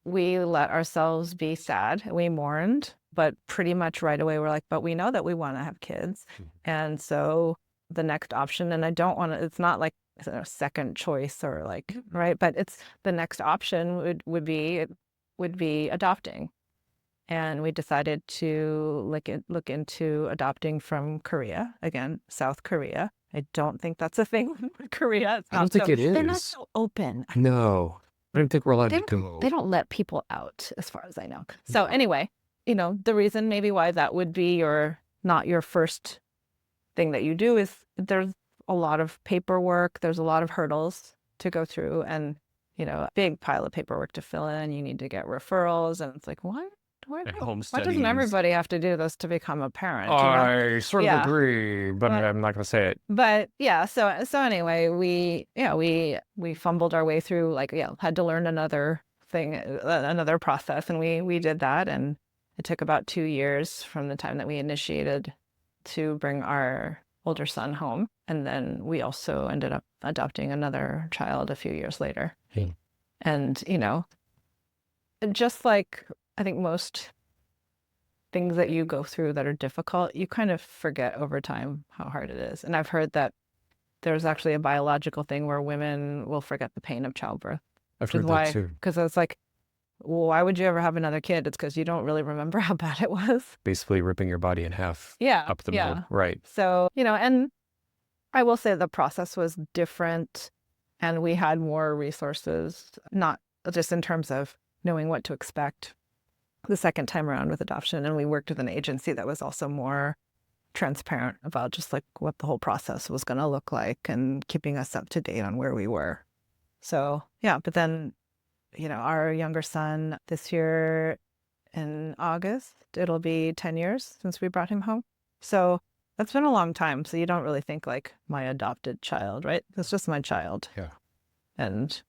we let ourselves be sad. We mourned, but pretty much right away we're like, but we know that we want to have kids. And so the next option, and I don't want to, it's not like a second choice or like, right? But it's the next option would be adopting. And we decided to look into adopting from Korea, again, South Korea. I don't think that's a thing in Korea. I don't think it is. They're not so open. No, I don't think we're allowed to go. They don't let people out, as far as I know. So anyway, the reason maybe why that would be not your first thing that you do is there's a lot of paperwork. There's a lot of hurdles to go through, and a big pile of paperwork to fill in. You need to get referrals, and it's like, what? Why doesn't everybody have to do this to become a parent? I sort of agree, but I'm not going to say it. But yeah, so anyway, we fumbled our way through, had to learn another thing, another process, and we did that, and it took about 2 years from the time that we initiated to bring our older son home, and then we also ended up adopting another child a few years later. Hey. And just like I think most things that you go through that are difficult, you kind of forget over time how hard it is. And I've heard that there's actually a biological thing where women will forget the pain of childbirth. I've heard that too. Because it's like, well, why would you ever have another kid? It's because you don't really remember how bad it was. Basically ripping your body in half. Yeah. Up the middle. Right. So, and I will say the process was different and we had more resources, not just in terms of knowing what to expect the second time around with adoption. And we worked with an agency that was also more transparent about just like what the whole process was going to look like and keeping us up to date on where we were. So, yeah, but then, our younger son this year in August, it'll be 10 years since we brought him home. So that's been a long time. So you don't really think like my adopted child, right? It's just my child. Yeah. And,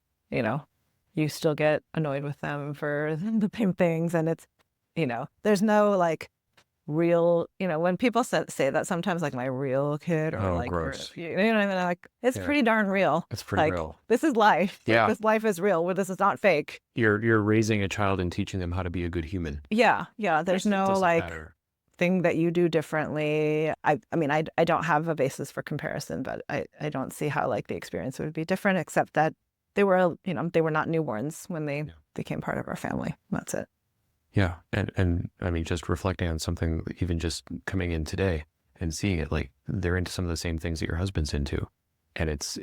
you still get annoyed with them for the same things. And it's, there's no like real, when people say that sometimes like my real kid or gross. What I mean? Like, it's pretty darn real. It's pretty real. This is life. Yeah. This life is real. This is not fake. You're raising a child and teaching them how to be a good human. Yeah. Yeah. There's no thing that you do differently. I mean, I don't have a basis for comparison, but I don't see how like the experience would be different, except that they were, they were not newborns when they became part of our family. That's it. Yeah. And I mean, just reflecting on something, even just coming in today and seeing it, like they're into some of the same things that your husband's into. And it's,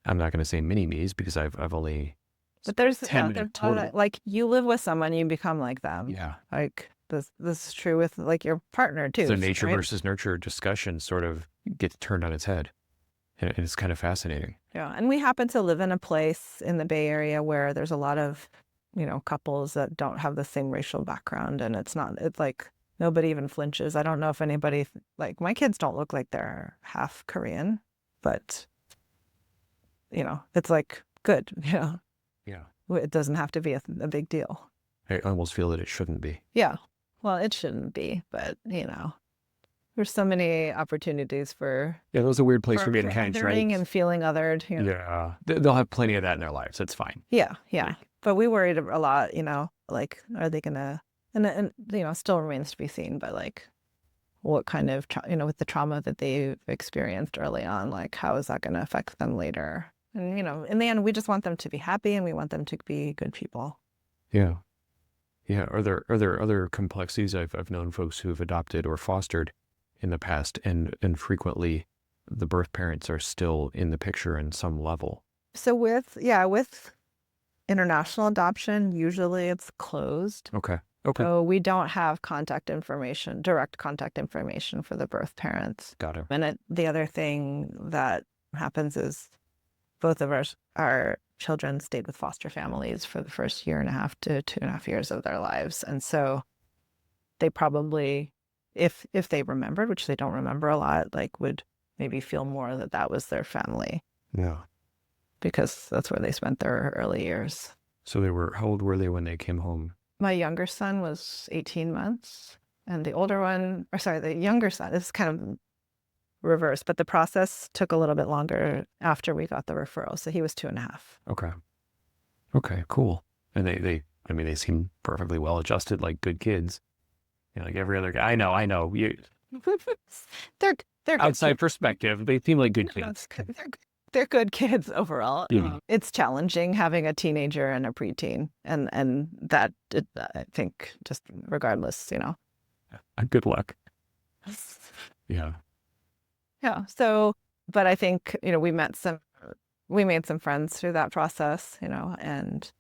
I'm not going to say mini-me's because I've only, but there's 10 like you live with someone, you become like them. Yeah. Like this is true with like your partner too. The nature right? versus nurture discussion sort of gets turned on its head. And it's kind of fascinating. Yeah. And we happen to live in a place in the Bay Area where there's a lot of, couples that don't have the same racial background. And it's like nobody even flinches. I don't know if anybody, like my kids don't look like they're half Korean, but, it's like good, Yeah. It doesn't have to be a big deal. I almost feel that it shouldn't be. Yeah. Well, it shouldn't be, but, there's so many opportunities for... Yeah, that was a weird place for me to hang, right? And feeling othered. Yeah. They'll have plenty of that in their lives. That's fine. Yeah, yeah. But we worried a lot, like, are they going to... And, still remains to be seen, but, like, what kind of, with the trauma that they've experienced early on, like, how is that going to affect them later? And, in the end, we just want them to be happy and we want them to be good people. Yeah. Yeah. Are there other complexities? I've known folks who have adopted or fostered in the past, and frequently the birth parents are still in the picture in some level. So with international adoption, usually it's closed. Okay. So we don't have direct contact information for the birth parents. Got it. And the other thing that happens is both of our children stayed with foster families for the first 1.5 to 2.5 years of their lives. And so they probably if they remembered, which they don't remember a lot, like would maybe feel more that that was their family Yeah. because that's where they spent their early years. So how old were they when they came home? My younger son was 18 months and the older one, or sorry, the younger son, this is kind of reversed, but the process took a little bit longer after we got the referral. So he was 2.5. Okay. Okay, cool. And they seem perfectly well adjusted, like good kids. Like every other guy. I know. They're good Outside kids. perspective, they seem like good kids. They're good kids overall. Yeah. It's challenging having a teenager and a preteen, and that I think just regardless, Good luck. Yeah. Yeah. So, but I think we made some friends through that process, and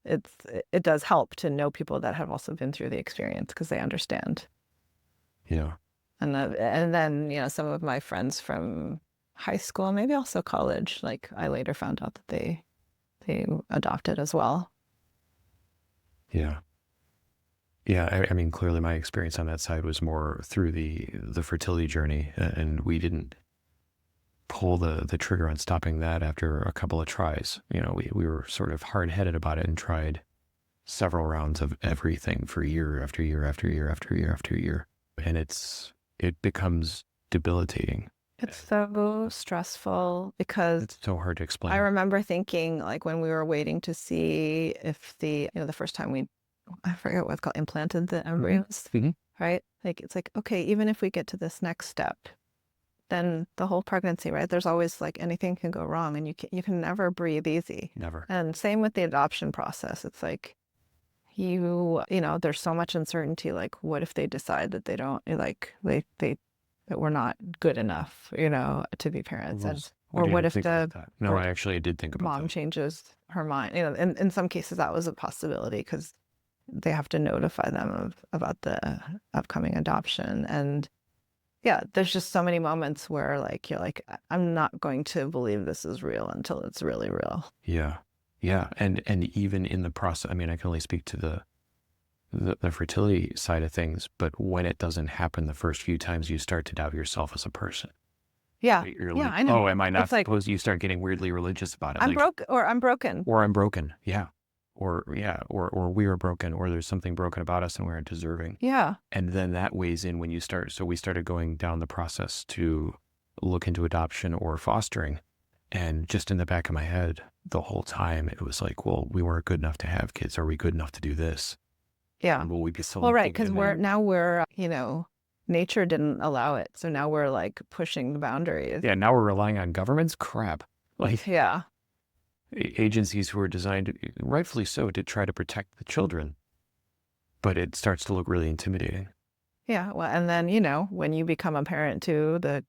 it does help to know people that have also been through the experience because they understand. Yeah. And then some of my friends from high school, maybe also college, like I later found out that they adopted as well. Yeah. Yeah. I mean, clearly my experience on that side was more through the fertility journey, and we didn't pull the trigger on stopping that after a couple of tries. We were sort of hard-headed about it and tried several rounds of everything for year after year after year after year after year. And it becomes debilitating. It's so stressful because It's so hard to explain. I remember thinking, like, when we were waiting to see if the first time I forget what it's called, implanted the embryos, right? Like, it's like, okay, even if we get to this next step, then the whole pregnancy, right? There's always like anything can go wrong, and you can never breathe easy. Never. And same with the adoption process. It's like there's so much uncertainty. Like, what if they decide that they don't that we're not good enough, to be parents, or what if I actually did think about mom that. changes her mind. In some cases that was a possibility because they have to notify them about the upcoming adoption. And yeah, there's just so many moments where like you're like, I'm not going to believe this is real until it's really real. Yeah. Yeah. And even in the process, I mean, I can only speak to the fertility side of things, but when it doesn't happen the first few times, you start to doubt yourself as a person. Yeah. You're yeah, like, I know. oh, am I not It's like, supposed? You start getting weirdly religious about it. I'm like, broke, or I'm broken. Or I'm broken. Yeah. Or we are broken, or there's something broken about us and we're deserving. Yeah. And then that weighs in when you start. So we started going down the process to look into adoption or fostering. And just in the back of my head, the whole time, it was like, well, we weren't good enough to have kids. Are we good enough to do this? Yeah. And will we be so well, right. Because we're nature didn't allow it. So now we're like pushing the boundaries. Yeah. Now we're relying on governments. Crap. Like, yeah. Agencies who are designed, rightfully so, to try to protect the children. But it starts to look really intimidating. Yeah. Well, and then, when you become a parent too, that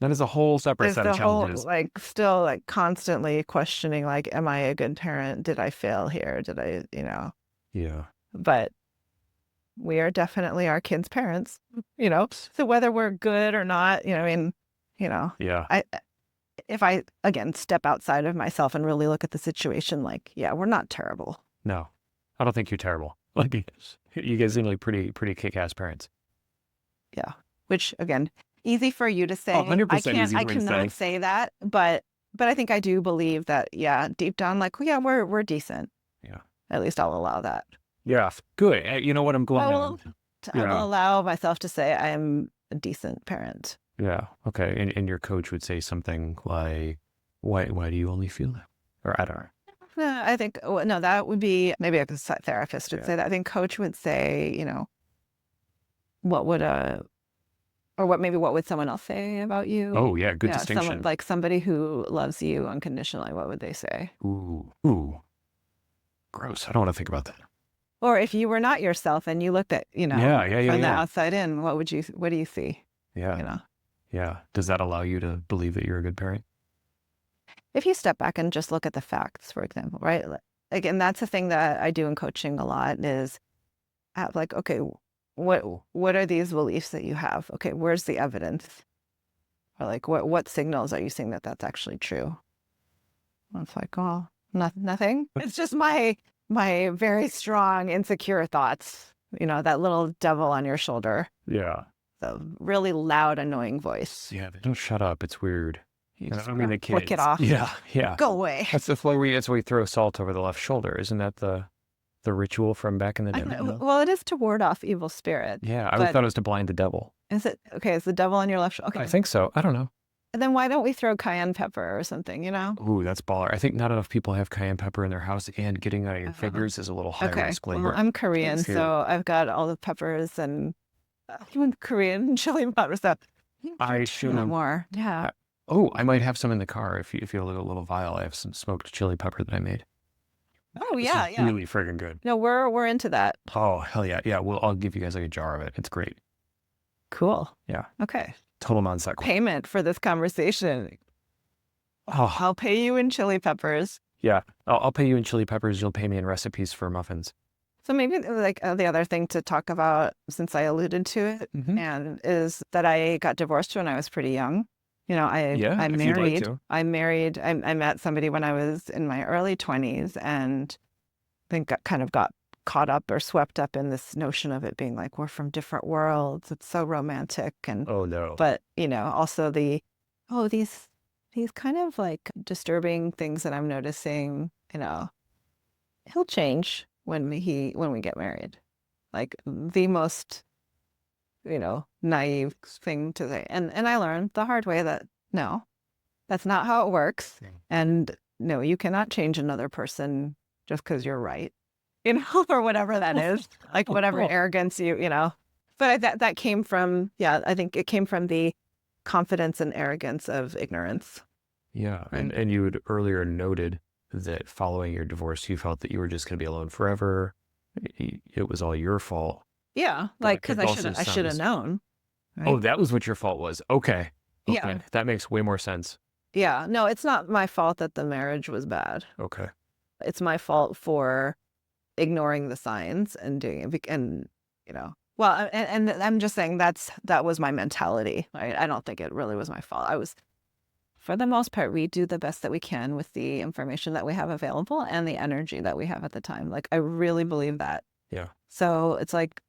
is a whole separate set of challenges. Still like constantly questioning, like, am I a good parent? Did I fail here? Did I, Yeah. But we are definitely our kids' parents, so whether we're good or not, Yeah. If I, again, step outside of myself and really look at the situation, like, yeah, we're not terrible. No, I don't think you're terrible. Like, you guys seem like pretty kick-ass parents. Yeah. Which, again, easy for you to say. 100% I cannot say that, but I think I do believe that, yeah, deep down, like, yeah, we're decent. Yeah. At least I'll allow that. Yeah. Good. You know what? I'm glad. I will allow myself to say I am a decent parent. Yeah. Okay. And your coach would say something like, why do you only feel that? Or I don't know. I think, no, that would be, maybe a therapist would say that. I think coach would say, what would someone else say about you? Oh, yeah. Good distinction. Like somebody who loves you unconditionally, what would they say? Ooh. Gross. I don't want to think about that. Or if you were not yourself and you looked at, from the outside in, what do you see? Yeah. Yeah. Does that allow you to believe that you're a good parent? If you step back and just look at the facts, for example, right? Again, that's the thing that I do in coaching a lot is like, okay, what are these beliefs that you have? Okay, where's the evidence? Or like, what signals are you seeing that that's actually true? And it's like, oh, nothing. It's just my very strong, insecure thoughts. You know, that little devil on your shoulder, Yeah. the really loud, annoying voice. Yeah. They don't shut up. It's weird. You I just mean, the flick it kids. off. Yeah. Yeah. Go away. That's why we throw salt over the left shoulder. Isn't that the ritual from back in the day? Well, it is to ward off evil spirit. Yeah. I always thought it was to blind the devil. Is it? Okay, is the devil on your left shoulder? Okay. I think so. I don't know. And then why don't we throw cayenne pepper or something, you know? Ooh, that's baller. I think not enough people have cayenne pepper in their house, and getting on your fingers is a little high risk. Well, I'm Korean, so I've got all the peppers and even Korean chili peppers. So I should have more. Yeah. Oh, I might have some in the car. If you look at a little vial, I have some smoked chili pepper that I made. Oh, This yeah, is yeah. really friggin' good. No, we're into that. Oh, hell yeah. Yeah, well, I'll give you guys like a jar of it. It's great. Cool. Yeah. Okay. Total non sequitur. Payment for this conversation. Oh, I'll pay you in chili peppers. yeah. I'll pay you in chili peppers. You'll pay me in recipes for muffins. So maybe like the other thing to talk about, since I alluded to it, Mhm. and is that I got divorced when I was pretty young. You know, I Yeah, if you'd like married. to. I married. I met somebody when I was in my early 20s, and I think kind of got caught up or swept up in this notion of it being like we're from different worlds. It's so romantic, and Oh, no. but you know, also these kind of like disturbing things that I'm noticing. You know, he'll change when we get married. Like the most, you know, naive thing to say. And I learned the hard way that no, that's not how it works. Yeah. And no, you cannot change another person just because you're right, you know, or whatever that is, like whatever arrogance you know. But that came from, yeah, I think it came from the confidence and arrogance of ignorance. Yeah. Right. And you had earlier noted that following your divorce, you felt that you were just going to be alone forever. It was all your fault. Yeah, But like it because also I should have sounds- known. Right? Oh, that was what your fault was. Okay. Yeah. Okay. That makes way more sense. Yeah, no, it's not my fault that the marriage was bad. Okay. It's my fault for ignoring the signs and doing it. And, you know, well, and I'm just saying that was my mentality. Right? I don't think it really was my fault. I was, for the most part, we do the best that we can with the information that we have available and the energy that we have at the time. Like, I really believe that. Yeah. So it's like,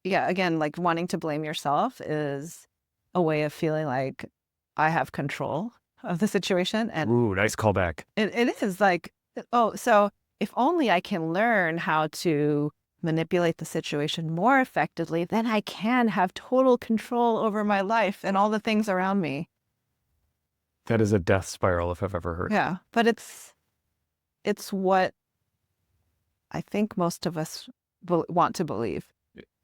yeah, again, like wanting to blame yourself is a way of feeling like I have control of the situation. And Ooh, nice callback. it is like, oh, so if only I can learn how to manipulate the situation more effectively, then I can have total control over my life and all the things around me. That is a death spiral if I've ever heard. Yeah, but it's what I think most of us want to believe.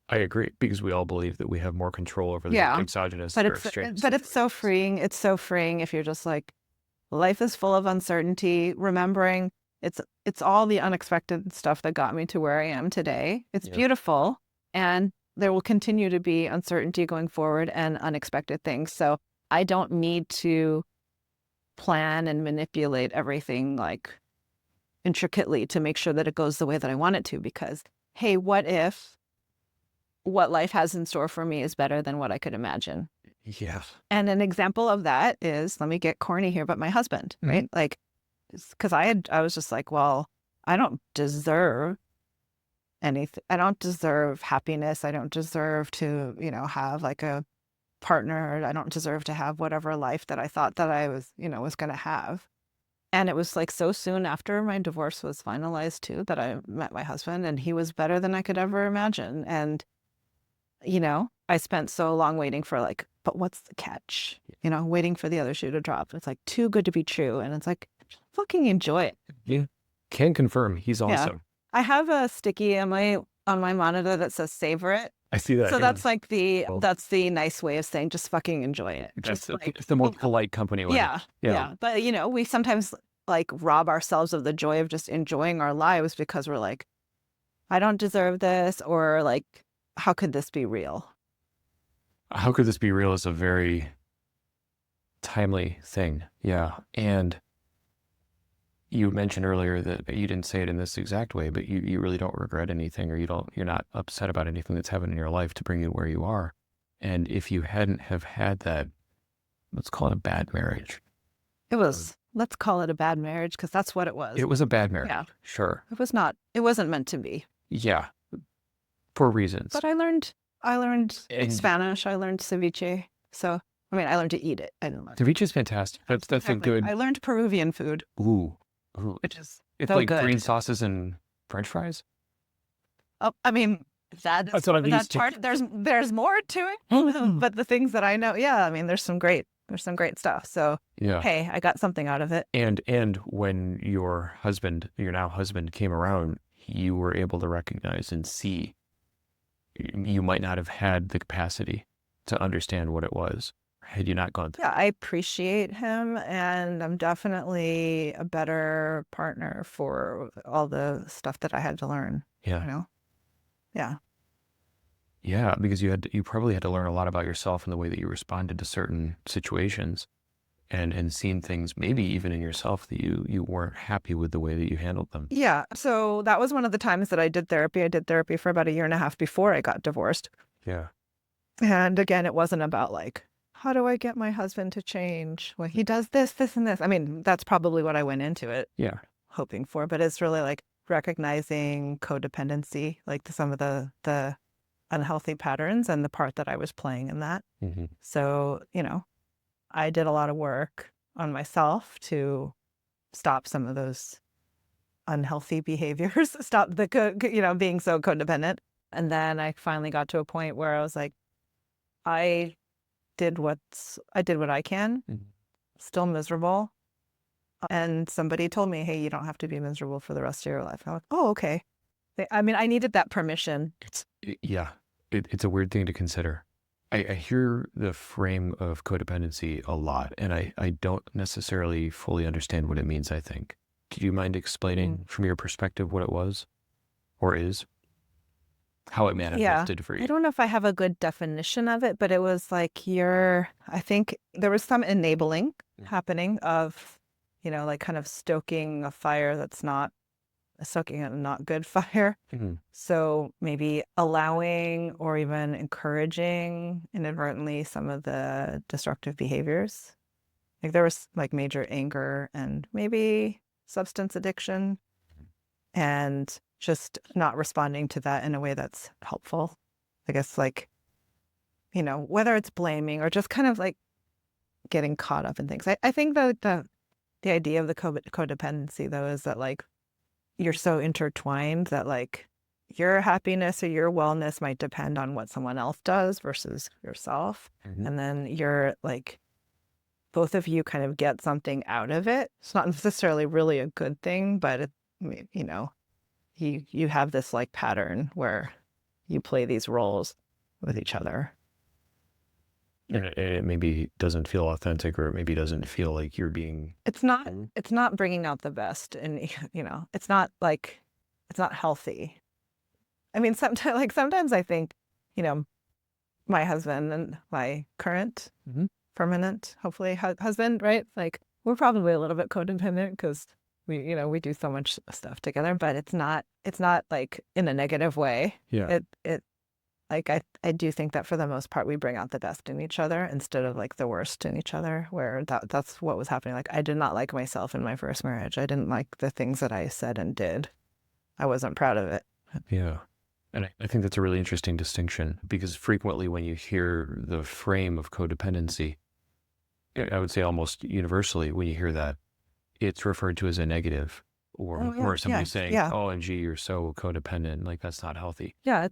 I agree, because we all believe that we have more control over the Yeah, exogenous But or it's extraneous but it's so situations. freeing. It's so freeing if you're just like, life is full of uncertainty. Remembering it's all the unexpected stuff that got me to where I am today. It's Yeah. beautiful, and there will continue to be uncertainty going forward and unexpected things. So I don't need to plan and manipulate everything like intricately to make sure that it goes the way that I want it to. Because hey, what if what life has in store for me is better than what I could imagine? Yeah. And an example of that is, let me get corny here, but my husband, right? Like, because I was just like, well, I don't deserve anything. I don't deserve happiness. I don't deserve to, you know, have like a partner. I don't deserve to have whatever life that I thought that I was, you know, was going to have. And it was like so soon after my divorce was finalized too that I met my husband, and he was better than I could ever imagine. And, you know, I spent so long waiting for like, but what's the catch? You know, waiting for the other shoe to drop. It's like too good to be true. And it's like, fucking enjoy it. Yeah. Can confirm he's Yeah. awesome. I have a sticky on my monitor that says savor it. I see that. So yeah. that's like Cool. that's the nice way of saying just fucking enjoy it. That's Just like, it's the more polite company way. yeah, yeah. But you know, we sometimes like rob ourselves of the joy of just enjoying our lives because we're like, I don't deserve this, or like, how could this be real? How could this be real is a very timely thing. Yeah. And you mentioned earlier that you didn't say it in this exact way, but you really don't regret anything, or you're not upset about anything that's happened in your life to bring you where you are. And if you hadn't have had that, let's call it a bad marriage. It was, let's call it a bad marriage, because that's what it was. It was a bad marriage. Yeah. Sure. It wasn't meant to be. Yeah. for reasons. But I learned And Spanish. I learned ceviche. So, I mean, I learned to eat it. I didn't learn. ceviche is fantastic. That's a Exactly. good. I learned Peruvian food, Ooh, ooh. which is It's so like good. green sauces and French fries. Oh, I mean, that is, That's what I'm that used to. part. There's more to it, but the things that I know, yeah. I mean, there's some great stuff. So, Yeah. hey, I got something out of it. And when your now husband came around, you were able to recognize and see you might not have had the capacity to understand what it was had you not gone through. Yeah, I appreciate him, and I'm definitely a better partner for all the stuff that I had to learn. Yeah. You know, yeah. Yeah, because you probably had to learn a lot about yourself and the way that you responded to certain situations and seen things maybe even in yourself that you weren't happy with the way that you handled them. Yeah. So that was one of the times that I did therapy. I did therapy for about a year and a half before I got divorced. Yeah. And again, it wasn't about like, how do I get my husband to change? Well, he does this, this, and this. I mean, that's probably what I went into it Yeah. hoping for, but it's really like recognizing codependency, like some of the unhealthy patterns and the part that I was playing in that. Mm-hmm. So, I did a lot of work on myself to stop some of those unhealthy behaviors, stop being so codependent. And then I finally got to a point where I was like, I did what I can, Mm-hmm. still miserable. And somebody told me, hey, you don't have to be miserable for the rest of your life. I'm like, oh, okay. I mean, I needed that permission. It's a weird thing to consider. I hear the frame of codependency a lot, and I don't necessarily fully understand what it means, I think. Do you mind explaining from your perspective what it was or is? How it manifested for you? I don't know if I have a good definition of it, but it was like I think there was some enabling happening of, like kind of stoking a fire that's not stoking a not good fire. Mm-hmm. So maybe allowing or even encouraging inadvertently some of the destructive behaviors. Like there was like major anger and maybe substance addiction and just not responding to that in a way that's helpful. I guess like, whether it's blaming or just kind of like getting caught up in things. I think that the idea of the codependency though is that like you're so intertwined that like your happiness or your wellness might depend on what someone else does versus yourself. Mm-hmm. And then you're like, both of you kind of get something out of it. It's not necessarily really a good thing, but you have this like pattern where you play these roles with each other. And it maybe doesn't feel authentic, or it maybe doesn't feel like you're being. It's not bringing out the best, and it's not healthy. I mean, sometimes I think, my husband and my current permanent, hopefully husband, right? Like we're probably a little bit codependent because we do so much stuff together, but it's not like in a negative way. Yeah. It like I do think that for the most part we bring out the best in each other instead of like the worst in each other, where that's what was happening. Like I did not like myself in my first marriage. I didn't like the things that I said and did. I wasn't proud of it. Yeah. And I think that's a really interesting distinction, because frequently when you hear the frame of codependency, I would say almost universally when you hear that, it's referred to as a negative, or somebody saying, OMG, you're so codependent, like that's not healthy. Yeah.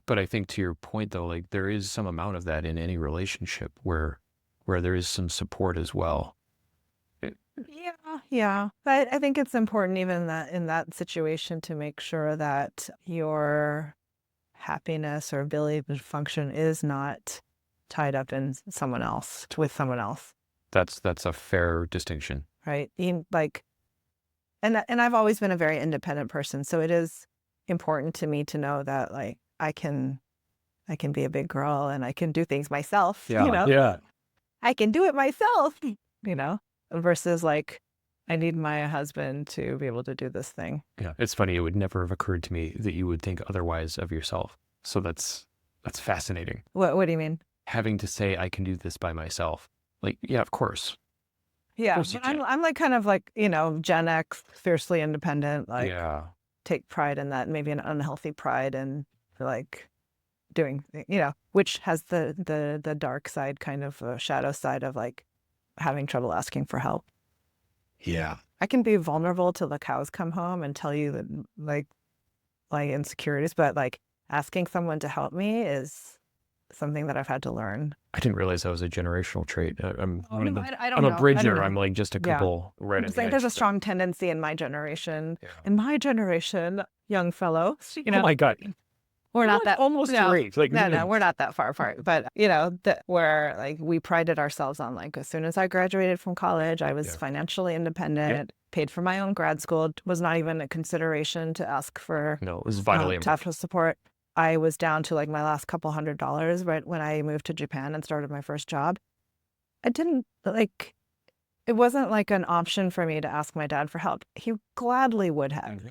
But I think to your point though, like there is some amount of that in any relationship where there is some support as well. Yeah. But I think it's important even in that situation to make sure that your happiness or ability to function is not tied up in someone else, with someone else. That's a fair distinction. Right. And I've always been a very independent person. So it is important to me to know that like I can be a big girl and I can do things myself. Yeah. Yeah. I can do it myself, versus like I need my husband to be able to do this thing. Yeah. It's funny. It would never have occurred to me that you would think otherwise of yourself. So that's fascinating. What do you mean? Having to say I can do this by myself. Like, yeah, of course. Yeah, but I'm like kind of like, Gen X, fiercely independent, like take pride in that, maybe an unhealthy pride and like doing, which has the dark side, kind of a shadow side of like having trouble asking for help. Yeah. I can be vulnerable till the cows come home and tell you that like my insecurities, but like asking someone to help me is something that I've had to learn. I didn't realize that was a generational trait. I'm I don't I'm a know. bridger. I'm like just a Yeah. couple right I'm at just the saying edge. there's a strong tendency in my generation. Yeah. In my generation, young fellow, Oh my God. we're not Like that almost no, great. Like no, we're not that far apart. But where like we prided ourselves on like as soon as I graduated from college, I was Yeah. financially independent, paid for my own grad school. It was not even a consideration to ask for No, it was vitally important. tough support. I was down to like my last couple $100 right when I moved to Japan and started my first job. I didn't like. It wasn't like an option for me to ask my dad for help. He gladly would have,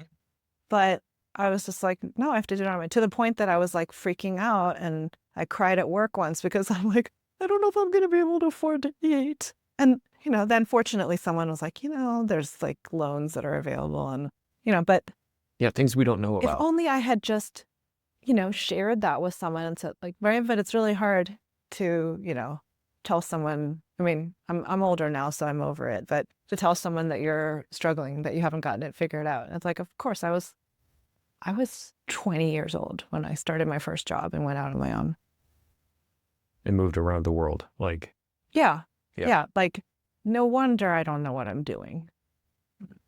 but I was just like, no, I have to do it on my own. To the point that I was like freaking out, and I cried at work once because I'm like, I don't know if I'm going to be able to afford to eat. And then fortunately someone was like, there's like loans that are available, and but Yeah, things we don't know if about. only I had just shared that with someone and said like, right, but it's really hard to tell someone. I mean, I'm older now, so I'm over it. But to tell someone that you're struggling, that you haven't gotten it figured out, and it's like, of course, I was 20 years old when I started my first job and went out on my own. And moved around the world, like. Yeah. Yeah. Like, no wonder I don't know what I'm doing.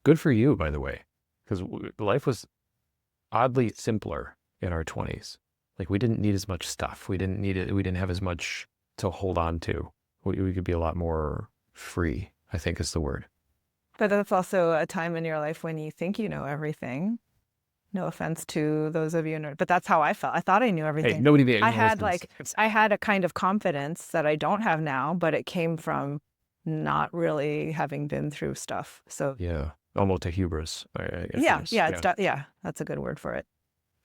Good for you, by the way, because life was oddly simpler in our 20s. Like we didn't need as much stuff. We didn't have as much to hold on to. We could be a lot more free, I think is the word. But that's also a time in your life when you think you know everything. No offense to those of you, but that's how I felt. I thought I knew everything. Hey, nobody. I had I had a kind of confidence that I don't have now, but it came from not really having been through stuff. So yeah, almost a hubris. Yeah, that's a good word for it.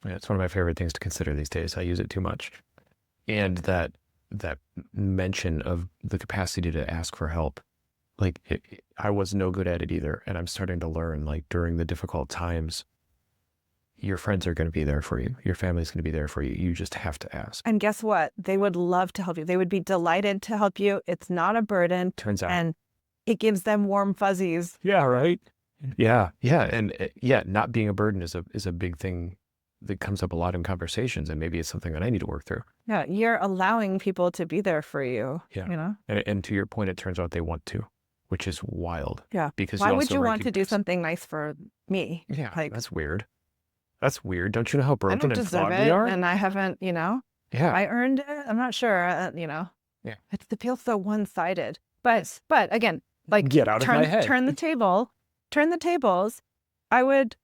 Yeah, it's one of my favorite things to consider these days. I use it too much. And that mention of the capacity to ask for help, like I was no good at it either. And I'm starting to learn, like during the difficult times, your friends are going to be there for you. Your family's going to be there for you. You just have to ask. And guess what? They would love to help you. They would be delighted to help you. It's not a burden. Turns out. And it gives them warm fuzzies. Yeah, right? Yeah. And not being a burden is a big thing that comes up a lot in conversations, and maybe it's something that I need to work through. Yeah, you're allowing people to be there for you. Yeah. And to your point, it turns out they want to, which is wild. Yeah. Because why would you want to do something nice for me? Yeah. Like, that's weird. That's weird. Don't you know how broken and flawed we are? And I haven't, Yeah. I earned it. I'm not sure, Yeah. It feels so one-sided. But again, like get out of my head. Turn the tables. I would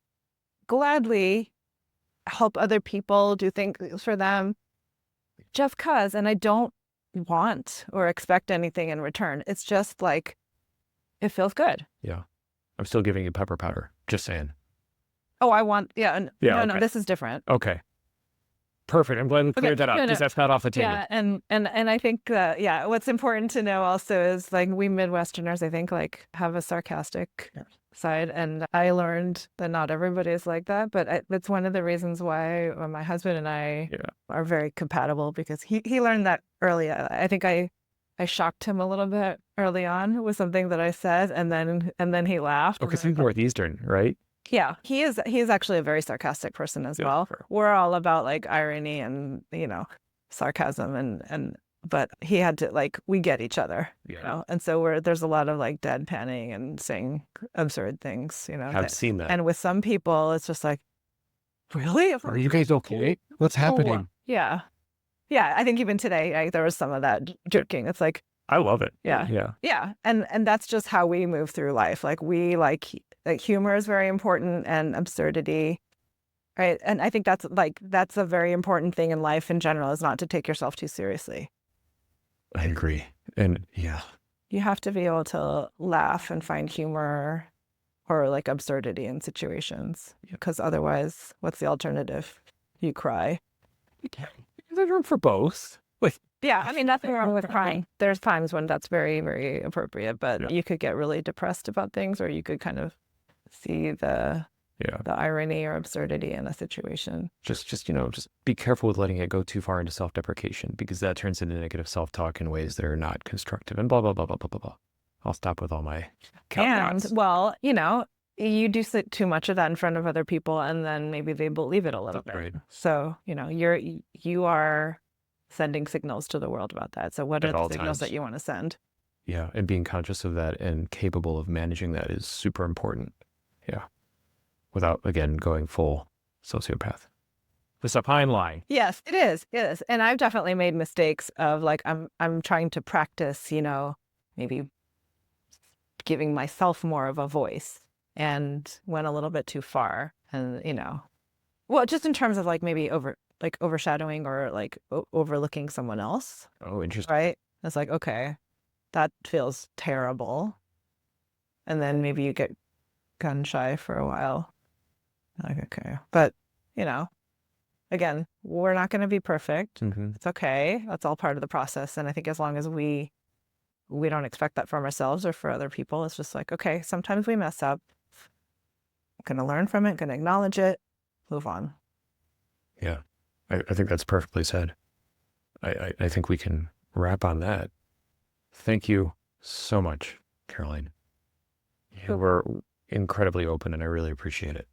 gladly help other people, do things for them just cause, and I don't want or expect anything in return. It's just like, it feels good. Yeah. I'm still giving you pepper powder. Just saying. Oh, I want, no, okay. this is different. Okay. Perfect. I'm glad we cleared that up because that's not off the table. Yeah, and I think, what's important to know also is like we Midwesterners, I think, like have a sarcastic side, and I learned that not everybody is like that, but it's one of the reasons why my husband and I are very compatible, because he learned that early. I think I shocked him a little bit early on with something that I said, and then he laughed. Oh, because he's Northeastern, right? Yeah, he is actually a very sarcastic person as well. Sure. We're all about like irony and, sarcasm but he had to, like, we get each other, and so there's a lot of like deadpanning and saying absurd things, I've seen that. And with some people, it's just like, really? Are you guys okay? What's happening? Yeah. I think even today, there was some of that joking. It's like, I love it. Yeah. And that's just how we move through life. Like we like humor is very important, and absurdity, right? And I think that's a very important thing in life in general, is not to take yourself too seriously. I agree. And you have to be able to laugh and find humor or like absurdity in situations, because otherwise, what's the alternative? You cry. There's room for both. Yeah, I mean, nothing wrong with crying. There's times when that's very, very appropriate, but you could get really depressed about things, or you could kind of see the Yeah. the irony or absurdity in a situation. Just be careful with letting it go too far into self-deprecation, because that turns into negative self-talk in ways that are not constructive, and blah, blah, blah, blah, blah, blah, blah. I'll stop with all my And caveats. well, you do too much of that in front of other people, and then maybe they believe it a little bit. Right. So, you are sending signals to the world about that. So what At are the all signals that times. you want to send? Yeah, and being conscious of that and capable of managing that is super important. Yeah. Without, again, going full sociopath. The supine line. Yes, it is. It is. And I've definitely made mistakes of like I'm trying to practice, maybe giving myself more of a voice, and went a little bit too far. And, well, just in terms of like maybe overshadowing or like overlooking someone else, Oh, interesting. right? It's like, okay, that feels terrible. And then maybe you get gun shy for a while. Like, okay. But, again, we're not going to be perfect. Mm-hmm. It's okay. That's all part of the process. And I think as long as we don't expect that from ourselves or for other people, it's just like, okay, sometimes we mess up. Going to learn from it, going to acknowledge it, move on. Yeah, I think that's perfectly said. I think we can wrap on that. Thank you so much, Caroline. You were incredibly open, and I really appreciate it.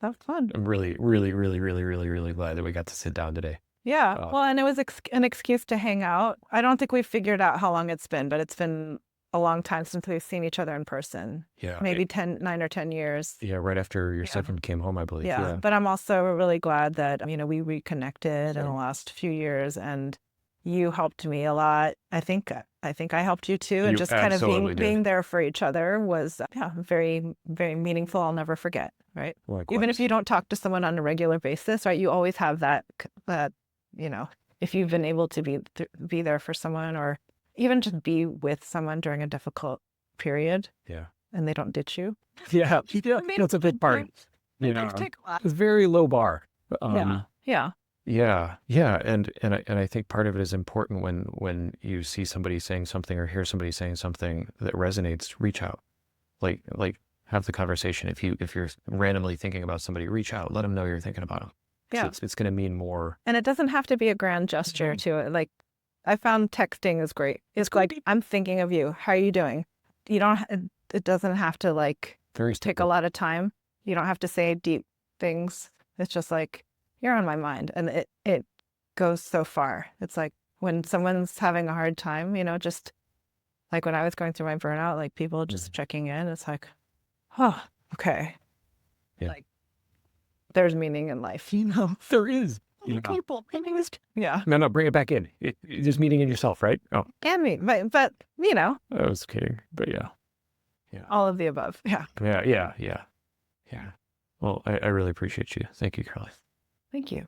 That was fun. I'm really, really, really, really, really, really glad that we got to sit down today. Yeah. Well, and it was an excuse to hang out. I don't think we've figured out how long it's been, but it's been a long time since we've seen each other in person. Yeah. Maybe 9 or 10 years. Yeah, right after your son came home, I believe. Yeah. But I'm also really glad that, we reconnected in the last few years, and you helped me a lot. I think I helped you too. And You just kind of absolutely being did. there for each other was very, very meaningful. I'll never forget. Right. Likewise. Even if you don't talk to someone on a regular basis, right, you always have that, if you've been able to be there for someone, or even just be with someone during a difficult period. Yeah. And they don't ditch you. Yeah. That's a big part. Take a lot. It's a very low bar. Yeah. And I think part of it is important when you see somebody saying something or hear somebody saying something that resonates, reach out. Like have the conversation. If you're randomly thinking about somebody, reach out, let them know you're thinking about them. Yeah. So it's going to mean more. And it doesn't have to be a grand gesture to it. Like, I found texting is great. It's like, I'm thinking of you. How are you doing? It doesn't have to like Very take a lot of time. You don't have to say deep things. It's just like, you're on my mind. And it goes so far. It's like when someone's having a hard time, just like when I was going through my burnout, like people just checking in. It's like, oh, okay. Yeah. Like, there's meaning in life, There is. People, yeah. No, bring it back in. There's meaning in yourself, right? Oh, And me, but I was kidding, but yeah. all of the above. Yeah. Yeah. Well, I really appreciate you. Thank you, Caroline. Thank you.